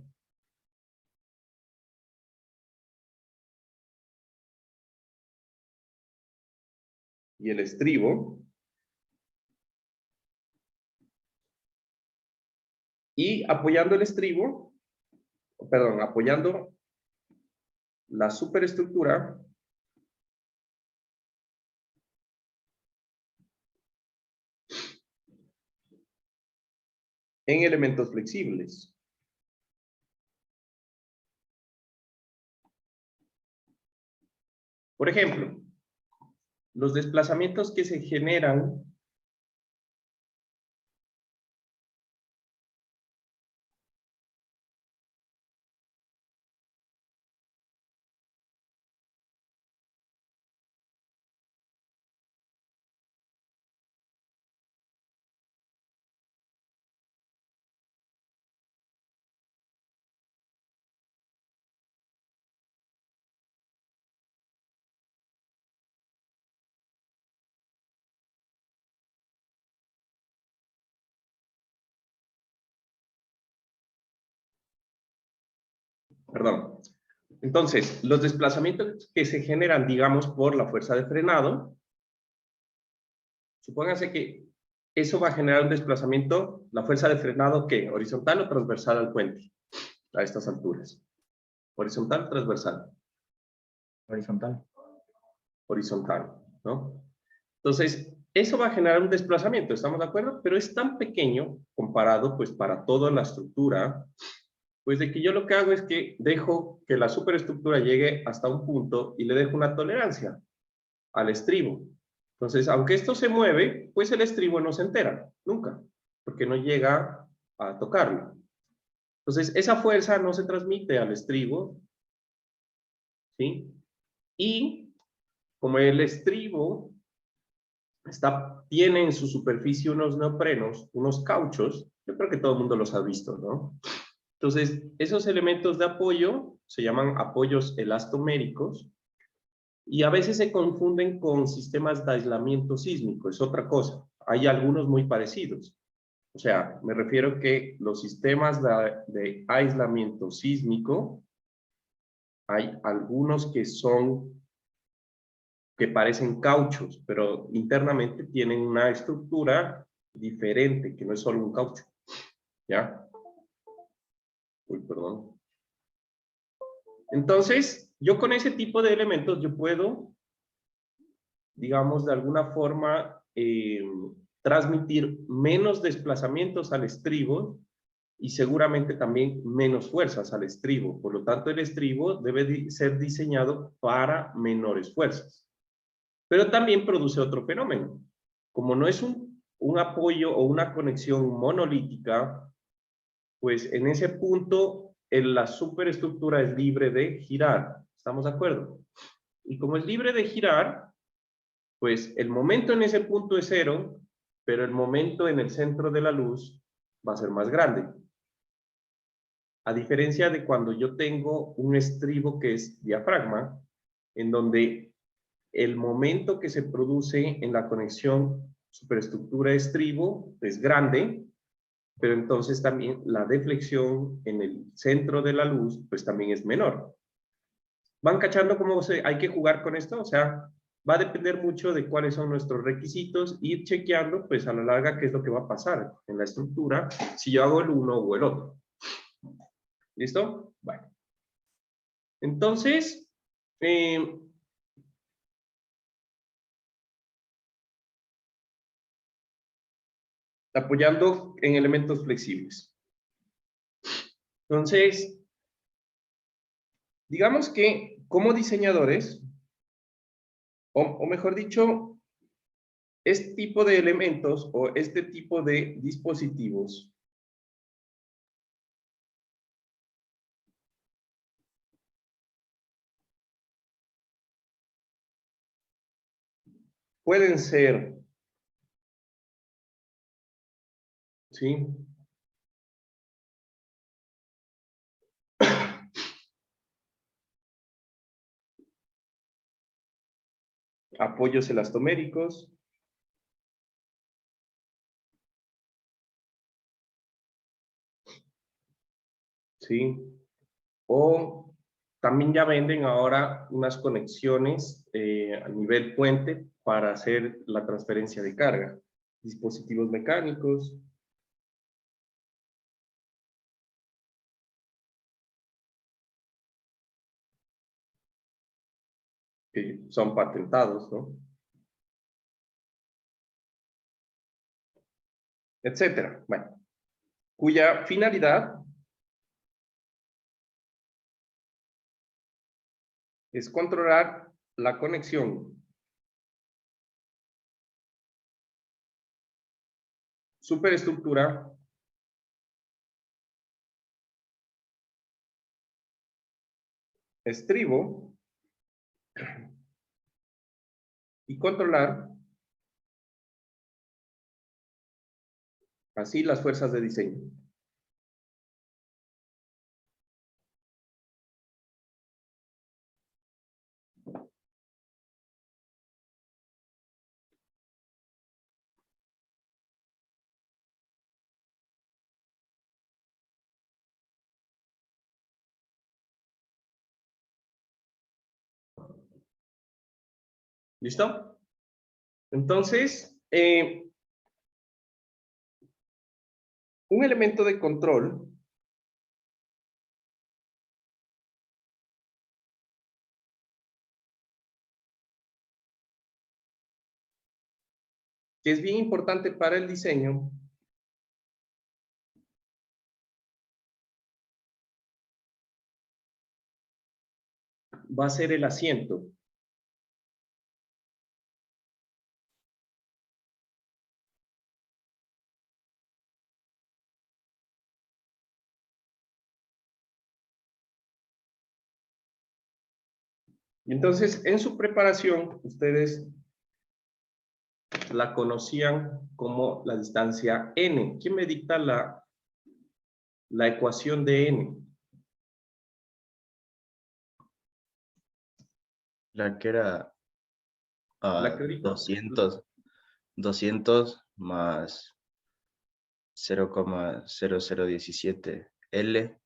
y el estribo, y apoyando el estribo, perdón, apoyando la superestructura en elementos flexibles. Por ejemplo, los desplazamientos que se generan perdón. Entonces, los desplazamientos que se generan, digamos, por la fuerza de frenado, supóngase que eso va a generar un desplazamiento, la fuerza de frenado, ¿qué? ¿Horizontal o transversal al puente? A estas alturas. ¿Horizontal o transversal? Horizontal. Horizontal, ¿no? Entonces, eso va a generar un desplazamiento, ¿estamos de acuerdo? Pero es tan pequeño comparado, pues, para toda la estructura, pues de que yo lo que hago es que dejo que la superestructura llegue hasta un punto y le dejo una tolerancia al estribo. Entonces, aunque esto se mueve, pues el estribo no se entera, nunca, porque no llega a tocarlo. Entonces, esa fuerza no se transmite al estribo, ¿sí? Y como el estribo tiene en su superficie unos neoprenos, unos cauchos, yo creo que todo el mundo los ha visto, ¿no? Entonces, esos elementos de apoyo se llaman apoyos elastoméricos y a veces se confunden con sistemas de aislamiento sísmico, es otra cosa. Hay algunos muy parecidos. O sea, me refiero que los sistemas de aislamiento sísmico, hay algunos que parecen cauchos, pero internamente tienen una estructura diferente, que no es solo un caucho. ¿Ya? Uy, perdón. Entonces, yo con ese tipo de elementos, yo puedo, digamos, de alguna forma, transmitir menos desplazamientos al estribo y seguramente también menos fuerzas al estribo. Por lo tanto, el estribo debe ser diseñado para menores fuerzas. Pero también produce otro fenómeno. Como no es un apoyo o una conexión monolítica, pues en ese punto la superestructura es libre de girar. ¿Estamos de acuerdo? Y como es libre de girar, pues el momento en ese punto es cero, pero el momento en el centro de la luz va a ser más grande. A diferencia de cuando yo tengo un estribo que es diafragma, en donde el momento que se produce en la conexión superestructura-estribo es grande, pero entonces también la deflexión en el centro de la luz pues también es menor. ¿Van cachando cómo hay que jugar con esto? O sea, va a depender mucho de cuáles son nuestros requisitos, ir chequeando pues a la larga qué es lo que va a pasar en la estructura si yo hago el uno o el otro. ¿Listo? Bueno. Entonces, apoyando en elementos flexibles. Entonces, digamos que como diseñadores, o mejor dicho, este tipo de elementos o este tipo de dispositivos pueden ser, ¿sí? Apoyos elastoméricos, ¿sí? O también ya venden ahora unas conexiones a nivel puente para hacer la transferencia de carga. Dispositivos mecánicos. que son patentados, ¿no? Etcétera. Bueno, cuya finalidad es controlar la conexión superestructura estribo y controlar así las fuerzas de diseño. ¿Listo? Entonces, un elemento de control que es bien importante para el diseño va a ser el asiento. Y entonces, en su preparación, ustedes la conocían como la distancia n. ¿Quién me dicta la ecuación de n? La que era La que ahorita- 200 más 0,0017 L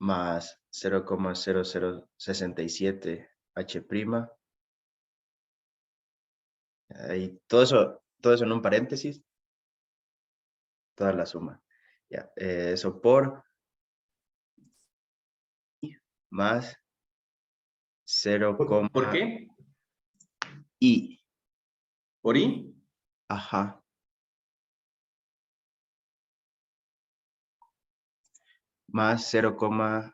más 0,0067 H'. Ahí, todo eso en un paréntesis, toda la suma. Ya, eso por más 0, ¿Por qué? I. ¿Por i? Ajá. Más 0,30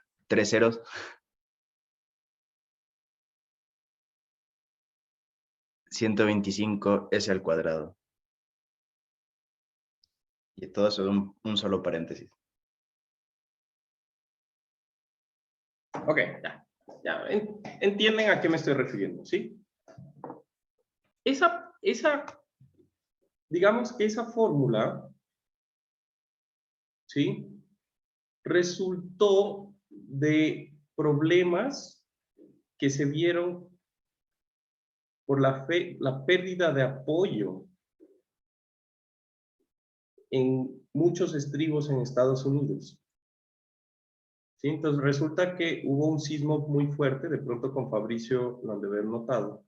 125 S al cuadrado. Y todo eso en un solo paréntesis. Ok, ya entienden a qué me estoy refiriendo, ¿sí? Digamos que esa fórmula, ¿sí? Resultó de problemas que se vieron por la pérdida de apoyo en muchos estribos en Estados Unidos. ¿Sí? Entonces resulta que hubo un sismo muy fuerte, de pronto con Fabricio lo han de haber notado,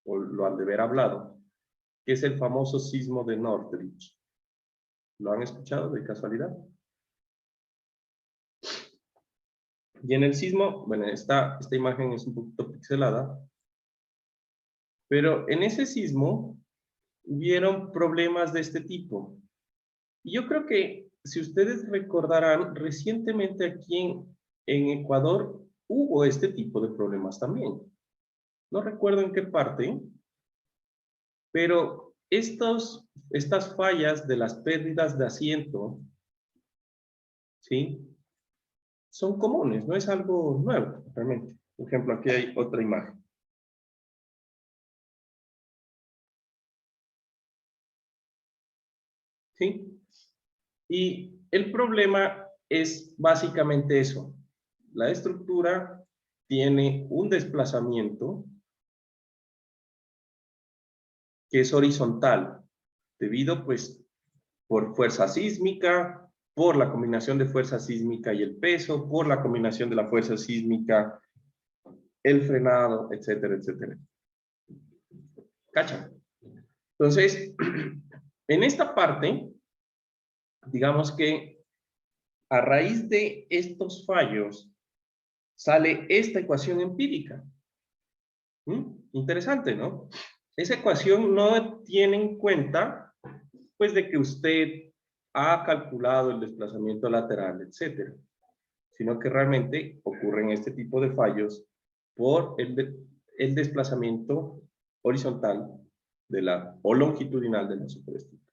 o lo han de haber hablado, que es el famoso sismo de Northridge. ¿Lo han escuchado de casualidad? Y en el sismo, bueno, esta imagen es un poquito pixelada, pero en ese sismo hubieron problemas de este tipo. Y yo creo que, si ustedes recordarán, recientemente aquí en Ecuador hubo este tipo de problemas también. No recuerdo en qué parte, pero estas fallas de las pérdidas de asiento, ¿sí? Son comunes, no es algo nuevo, realmente. Por ejemplo, aquí hay otra imagen. ¿Sí? Y el problema es básicamente eso. La estructura tiene un desplazamiento que es horizontal, debido pues por fuerza sísmica, por la combinación de fuerza sísmica y el peso, por la combinación de la fuerza sísmica, el frenado, etcétera, etcétera. ¿Cachan? Entonces, en esta parte, digamos que a raíz de estos fallos sale esta ecuación empírica. Interesante, ¿no? Esa ecuación no tiene en cuenta, pues, de que usted ha calculado el desplazamiento lateral, etcétera, sino que realmente ocurren este tipo de fallos por el desplazamiento horizontal o longitudinal de la superestructura.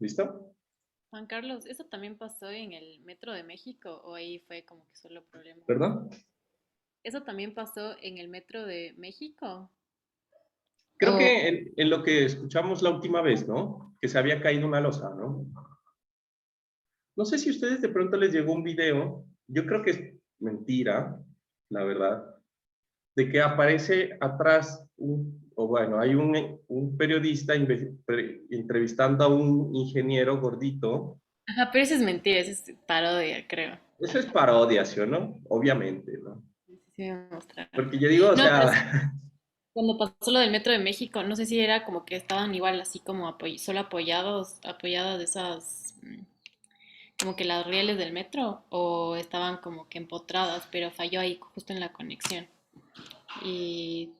¿Listo? Juan Carlos, ¿eso también pasó en el Metro de México o ahí fue como que solo problema? ¿Perdón? ¿Eso también pasó en el Metro de México? Creo O, que en lo que escuchamos la última vez, ¿no? Que se había caído una losa, ¿no? No sé si a ustedes de pronto les llegó un video, yo creo que es mentira, la verdad, de que aparece atrás, o bueno, hay un periodista entrevistando a un ingeniero gordito. ajá, pero eso es mentira, eso es parodia, creo. Eso es parodia, ¿sí o no? Obviamente, ¿no? Sí, sí me mostraron. Porque yo digo, o No, pero sí, sea, cuando pasó lo del Metro de México, no sé si era como que estaban igual así como solo apoyadas de esas, como que las rieles del metro, o estaban como que empotradas, pero falló ahí justo en la conexión. Y,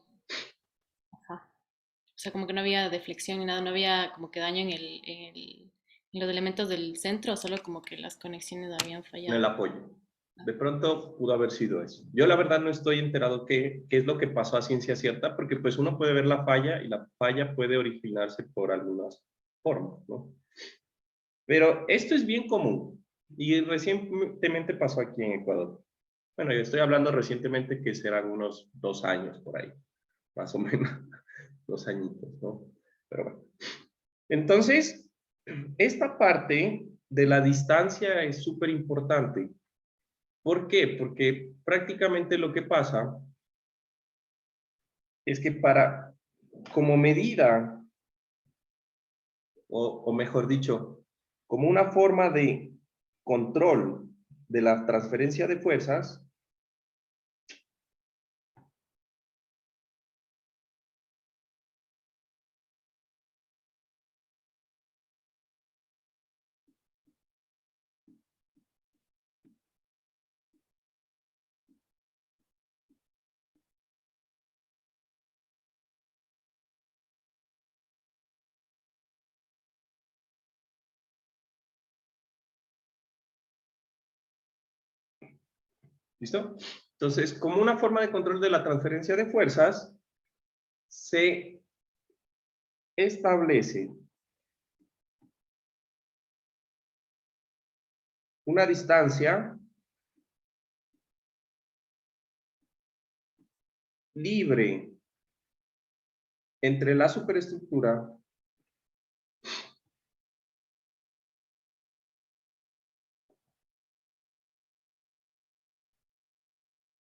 ajá. O sea, como que no había deflexión ni nada, no había como que daño en los elementos del centro, solo como que las conexiones habían en el fallado. apoyo. De pronto pudo haber sido eso. Yo la verdad no estoy enterado qué es lo que pasó a ciencia cierta, porque pues uno puede ver la falla y la falla puede originarse por algunas formas, ¿no? Pero esto es bien común y recientemente pasó aquí en Ecuador. Bueno, yo estoy hablando recientemente que serán unos 2 años por ahí, más o menos, 2 añitos, ¿no? Pero bueno. Entonces, esta parte de la distancia es súper importante. ¿Por qué? Porque prácticamente lo que pasa es que como medida, o mejor dicho, como una forma de control de la transferencia de fuerzas, ¿listo? Entonces, como una forma de control de la transferencia de fuerzas, se establece una distancia libre entre la superestructura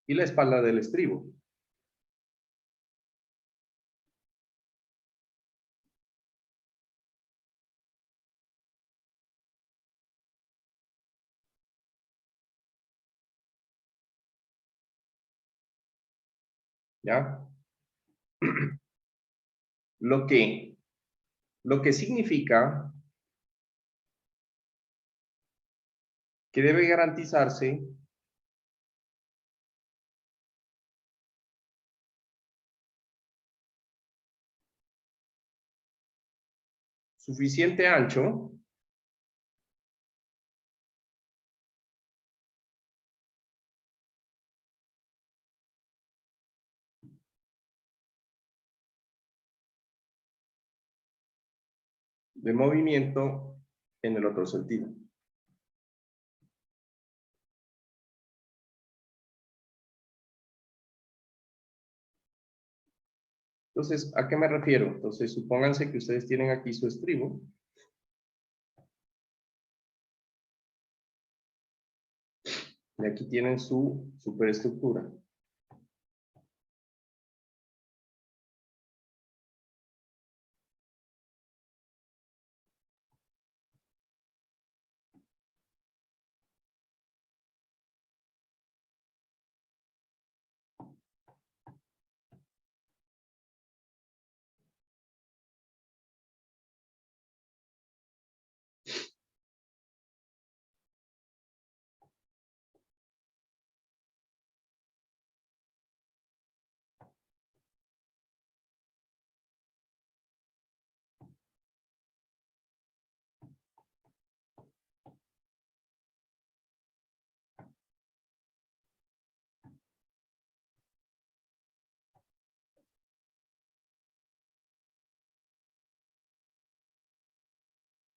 y la espalda del estribo. ¿Ya? Lo que, lo que significa que debe garantizarse suficiente ancho de movimiento en el otro sentido. Entonces, ¿a qué me refiero? Entonces, supónganse que ustedes tienen aquí su estribo. Y aquí tienen su superestructura.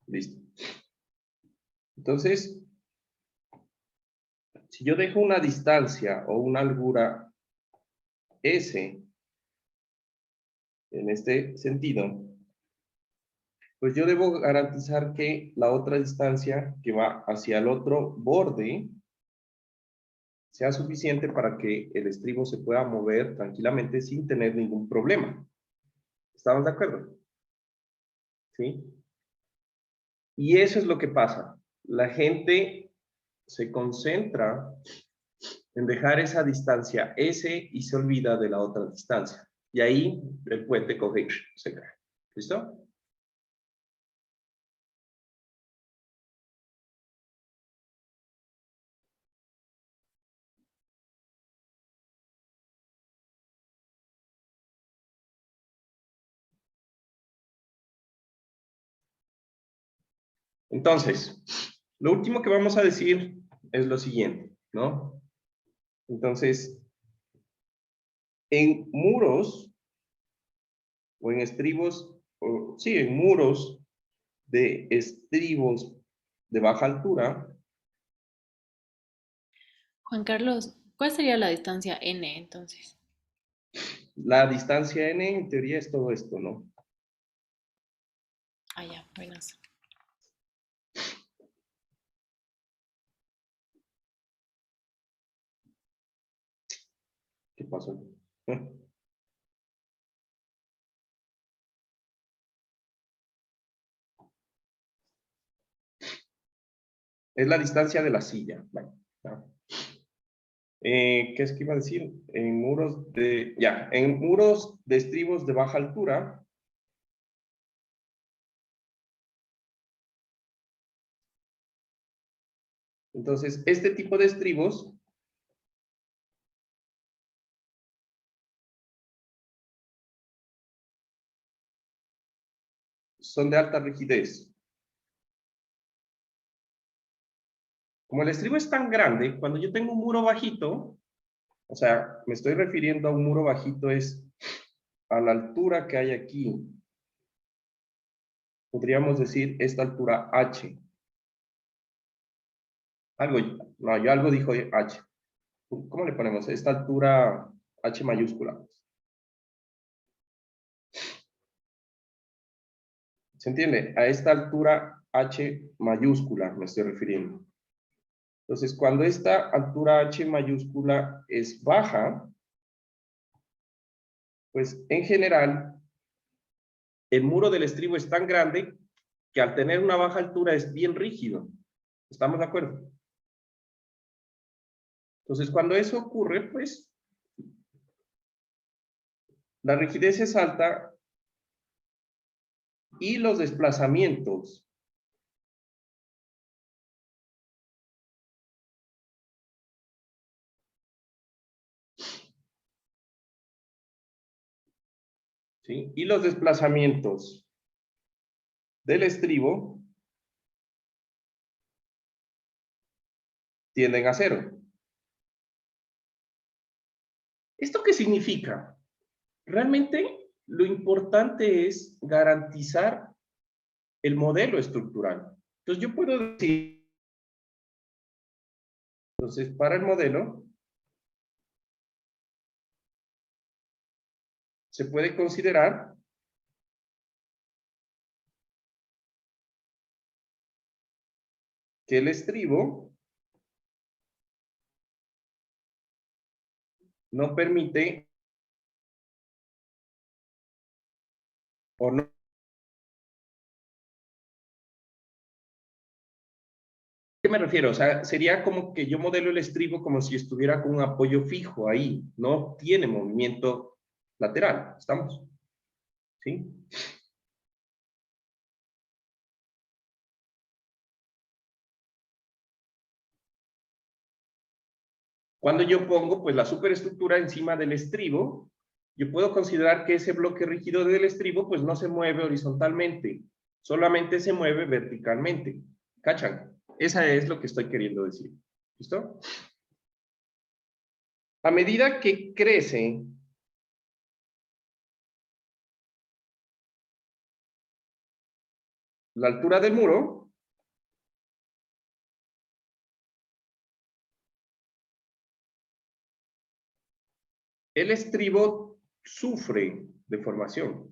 Listo. Entonces, si yo dejo una distancia o una holgura S en este sentido, pues yo debo garantizar que la otra distancia que va hacia el otro borde sea suficiente para que el estribo se pueda mover tranquilamente sin tener ningún problema. ¿Estamos de acuerdo? ¿Sí? Y eso es lo que pasa. La gente se concentra en dejar esa distancia S y se olvida de la otra distancia. Y ahí el puente coge y se cae. ¿Listo? Entonces, lo último que vamos a decir es lo siguiente, ¿no? Entonces, en muros o en estribos, sí, en muros de estribos de baja altura, Juan Carlos, ¿cuál sería la distancia n entonces? la distancia n en teoría es todo esto, ¿no? Ah, ya, buenas. ¿Qué pasó? Es la distancia de la silla. Bueno, ¿no? ¿Qué es que iba a decir? En muros de, ya, en muros de estribos de baja altura, entonces este tipo de estribos son de alta rigidez. Como el estribo es tan grande, cuando yo tengo un muro bajito, o sea, me estoy refiriendo a un muro bajito, es a la altura que hay aquí. Podríamos decir esta altura H. Algo, no, yo algo dijo H. ¿Cómo le ponemos? Esta altura H mayúscula. ¿Se entiende? A esta altura H mayúscula me estoy refiriendo. Entonces, cuando esta altura H mayúscula es baja, pues en general, el muro del estribo es tan grande que al tener una baja altura es bien rígido. ¿Estamos de acuerdo? Entonces, cuando eso ocurre, pues, la rigidez es alta y los desplazamientos ¿sí? Y los desplazamientos del estribo tienden a cero. ¿Esto qué significa? Realmente lo importante es garantizar el modelo estructural. Entonces yo puedo decir, entonces para el modelo se puede considerar que el estribo no permite o no. ¿Qué me refiero? O sea, sería como que yo modelo el estribo como si estuviera con un apoyo fijo ahí, no tiene movimiento lateral, ¿estamos? ¿Sí? Cuando yo pongo pues la superestructura encima del estribo, yo puedo considerar que ese bloque rígido del estribo pues no se mueve horizontalmente, solamente se mueve verticalmente. ¿Cachan? Esa es lo que estoy queriendo decir. ¿Listo? A medida que crece la altura del muro el estribo sufre deformación.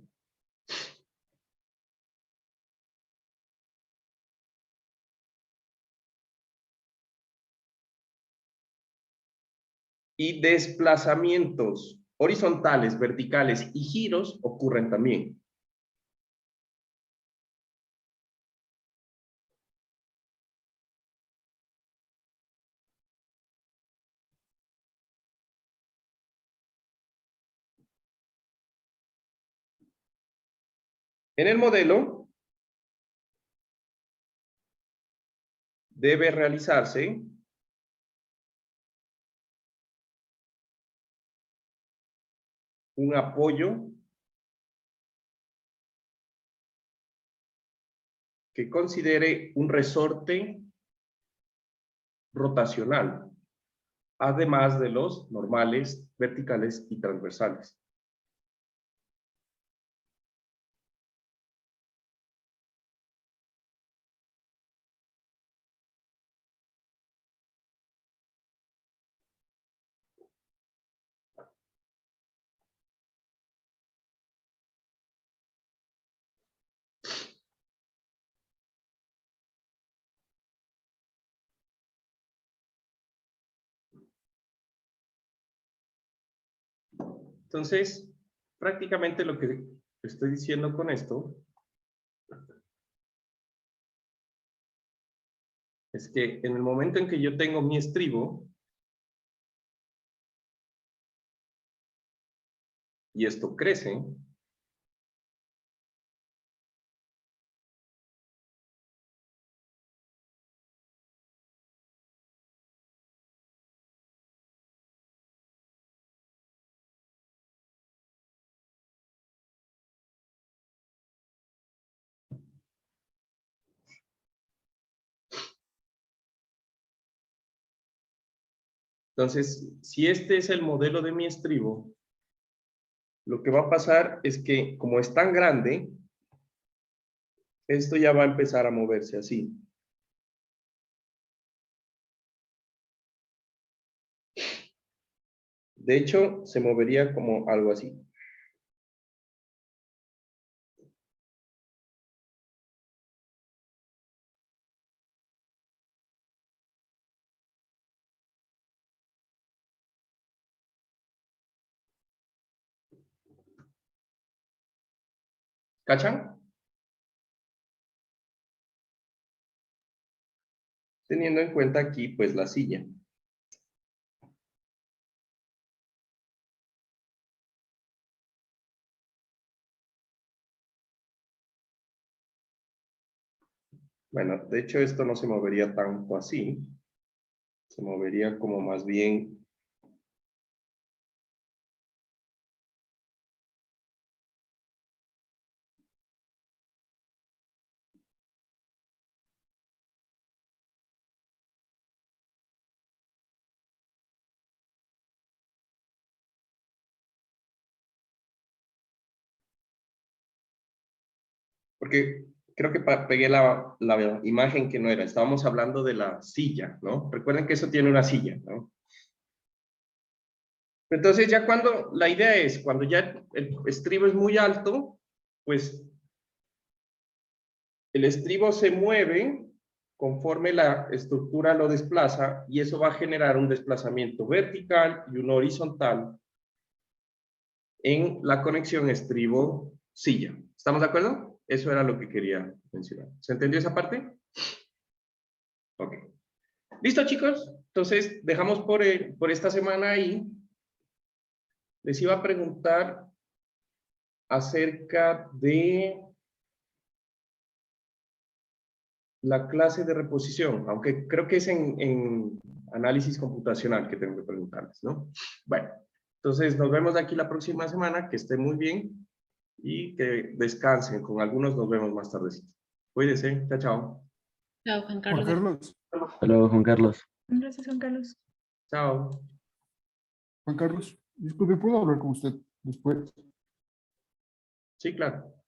Y desplazamientos horizontales, verticales y giros ocurren también. En el modelo debe realizarse un apoyo que considere un resorte rotacional, además de los normales, verticales y transversales. Entonces, prácticamente lo que estoy diciendo con esto es que en el momento en que yo tengo mi estribo y esto crece, entonces, si este es el modelo de mi estribo, lo que va a pasar es que como es tan grande, esto ya va a empezar a moverse así. De hecho, se movería como algo así. ¿Cachan? Teniendo en cuenta aquí, pues, la silla. Bueno, de hecho, esto no se movería tanto así. Se movería como más bien... Porque creo que pegué la imagen que no era. Estábamos hablando de la silla, ¿no? Recuerden que eso tiene una silla, ¿no? Entonces ya cuando, la idea es, cuando ya el estribo es muy alto, pues el estribo se mueve conforme la estructura lo desplaza y eso va a generar un desplazamiento vertical y uno horizontal en la conexión estribo-silla. ¿Estamos de acuerdo? Eso era lo que quería mencionar. ¿Se entendió esa parte? Ok. ¿Listo, chicos? Entonces, dejamos por esta semana ahí. Les iba a preguntar acerca de la clase de reposición, aunque creo que es en análisis computacional que tengo que preguntarles, ¿no? Bueno, entonces nos vemos de aquí la próxima semana, que estén muy bien y que descansen. Con algunos nos vemos más tardecito. Cuídense, chao, chao. Chao, Juan Juan Carlos. Carlos, Hasta luego, Juan Carlos. Gracias, Juan Carlos. Chao. Juan Carlos, disculpe, ¿puedo hablar con usted después? Sí, claro.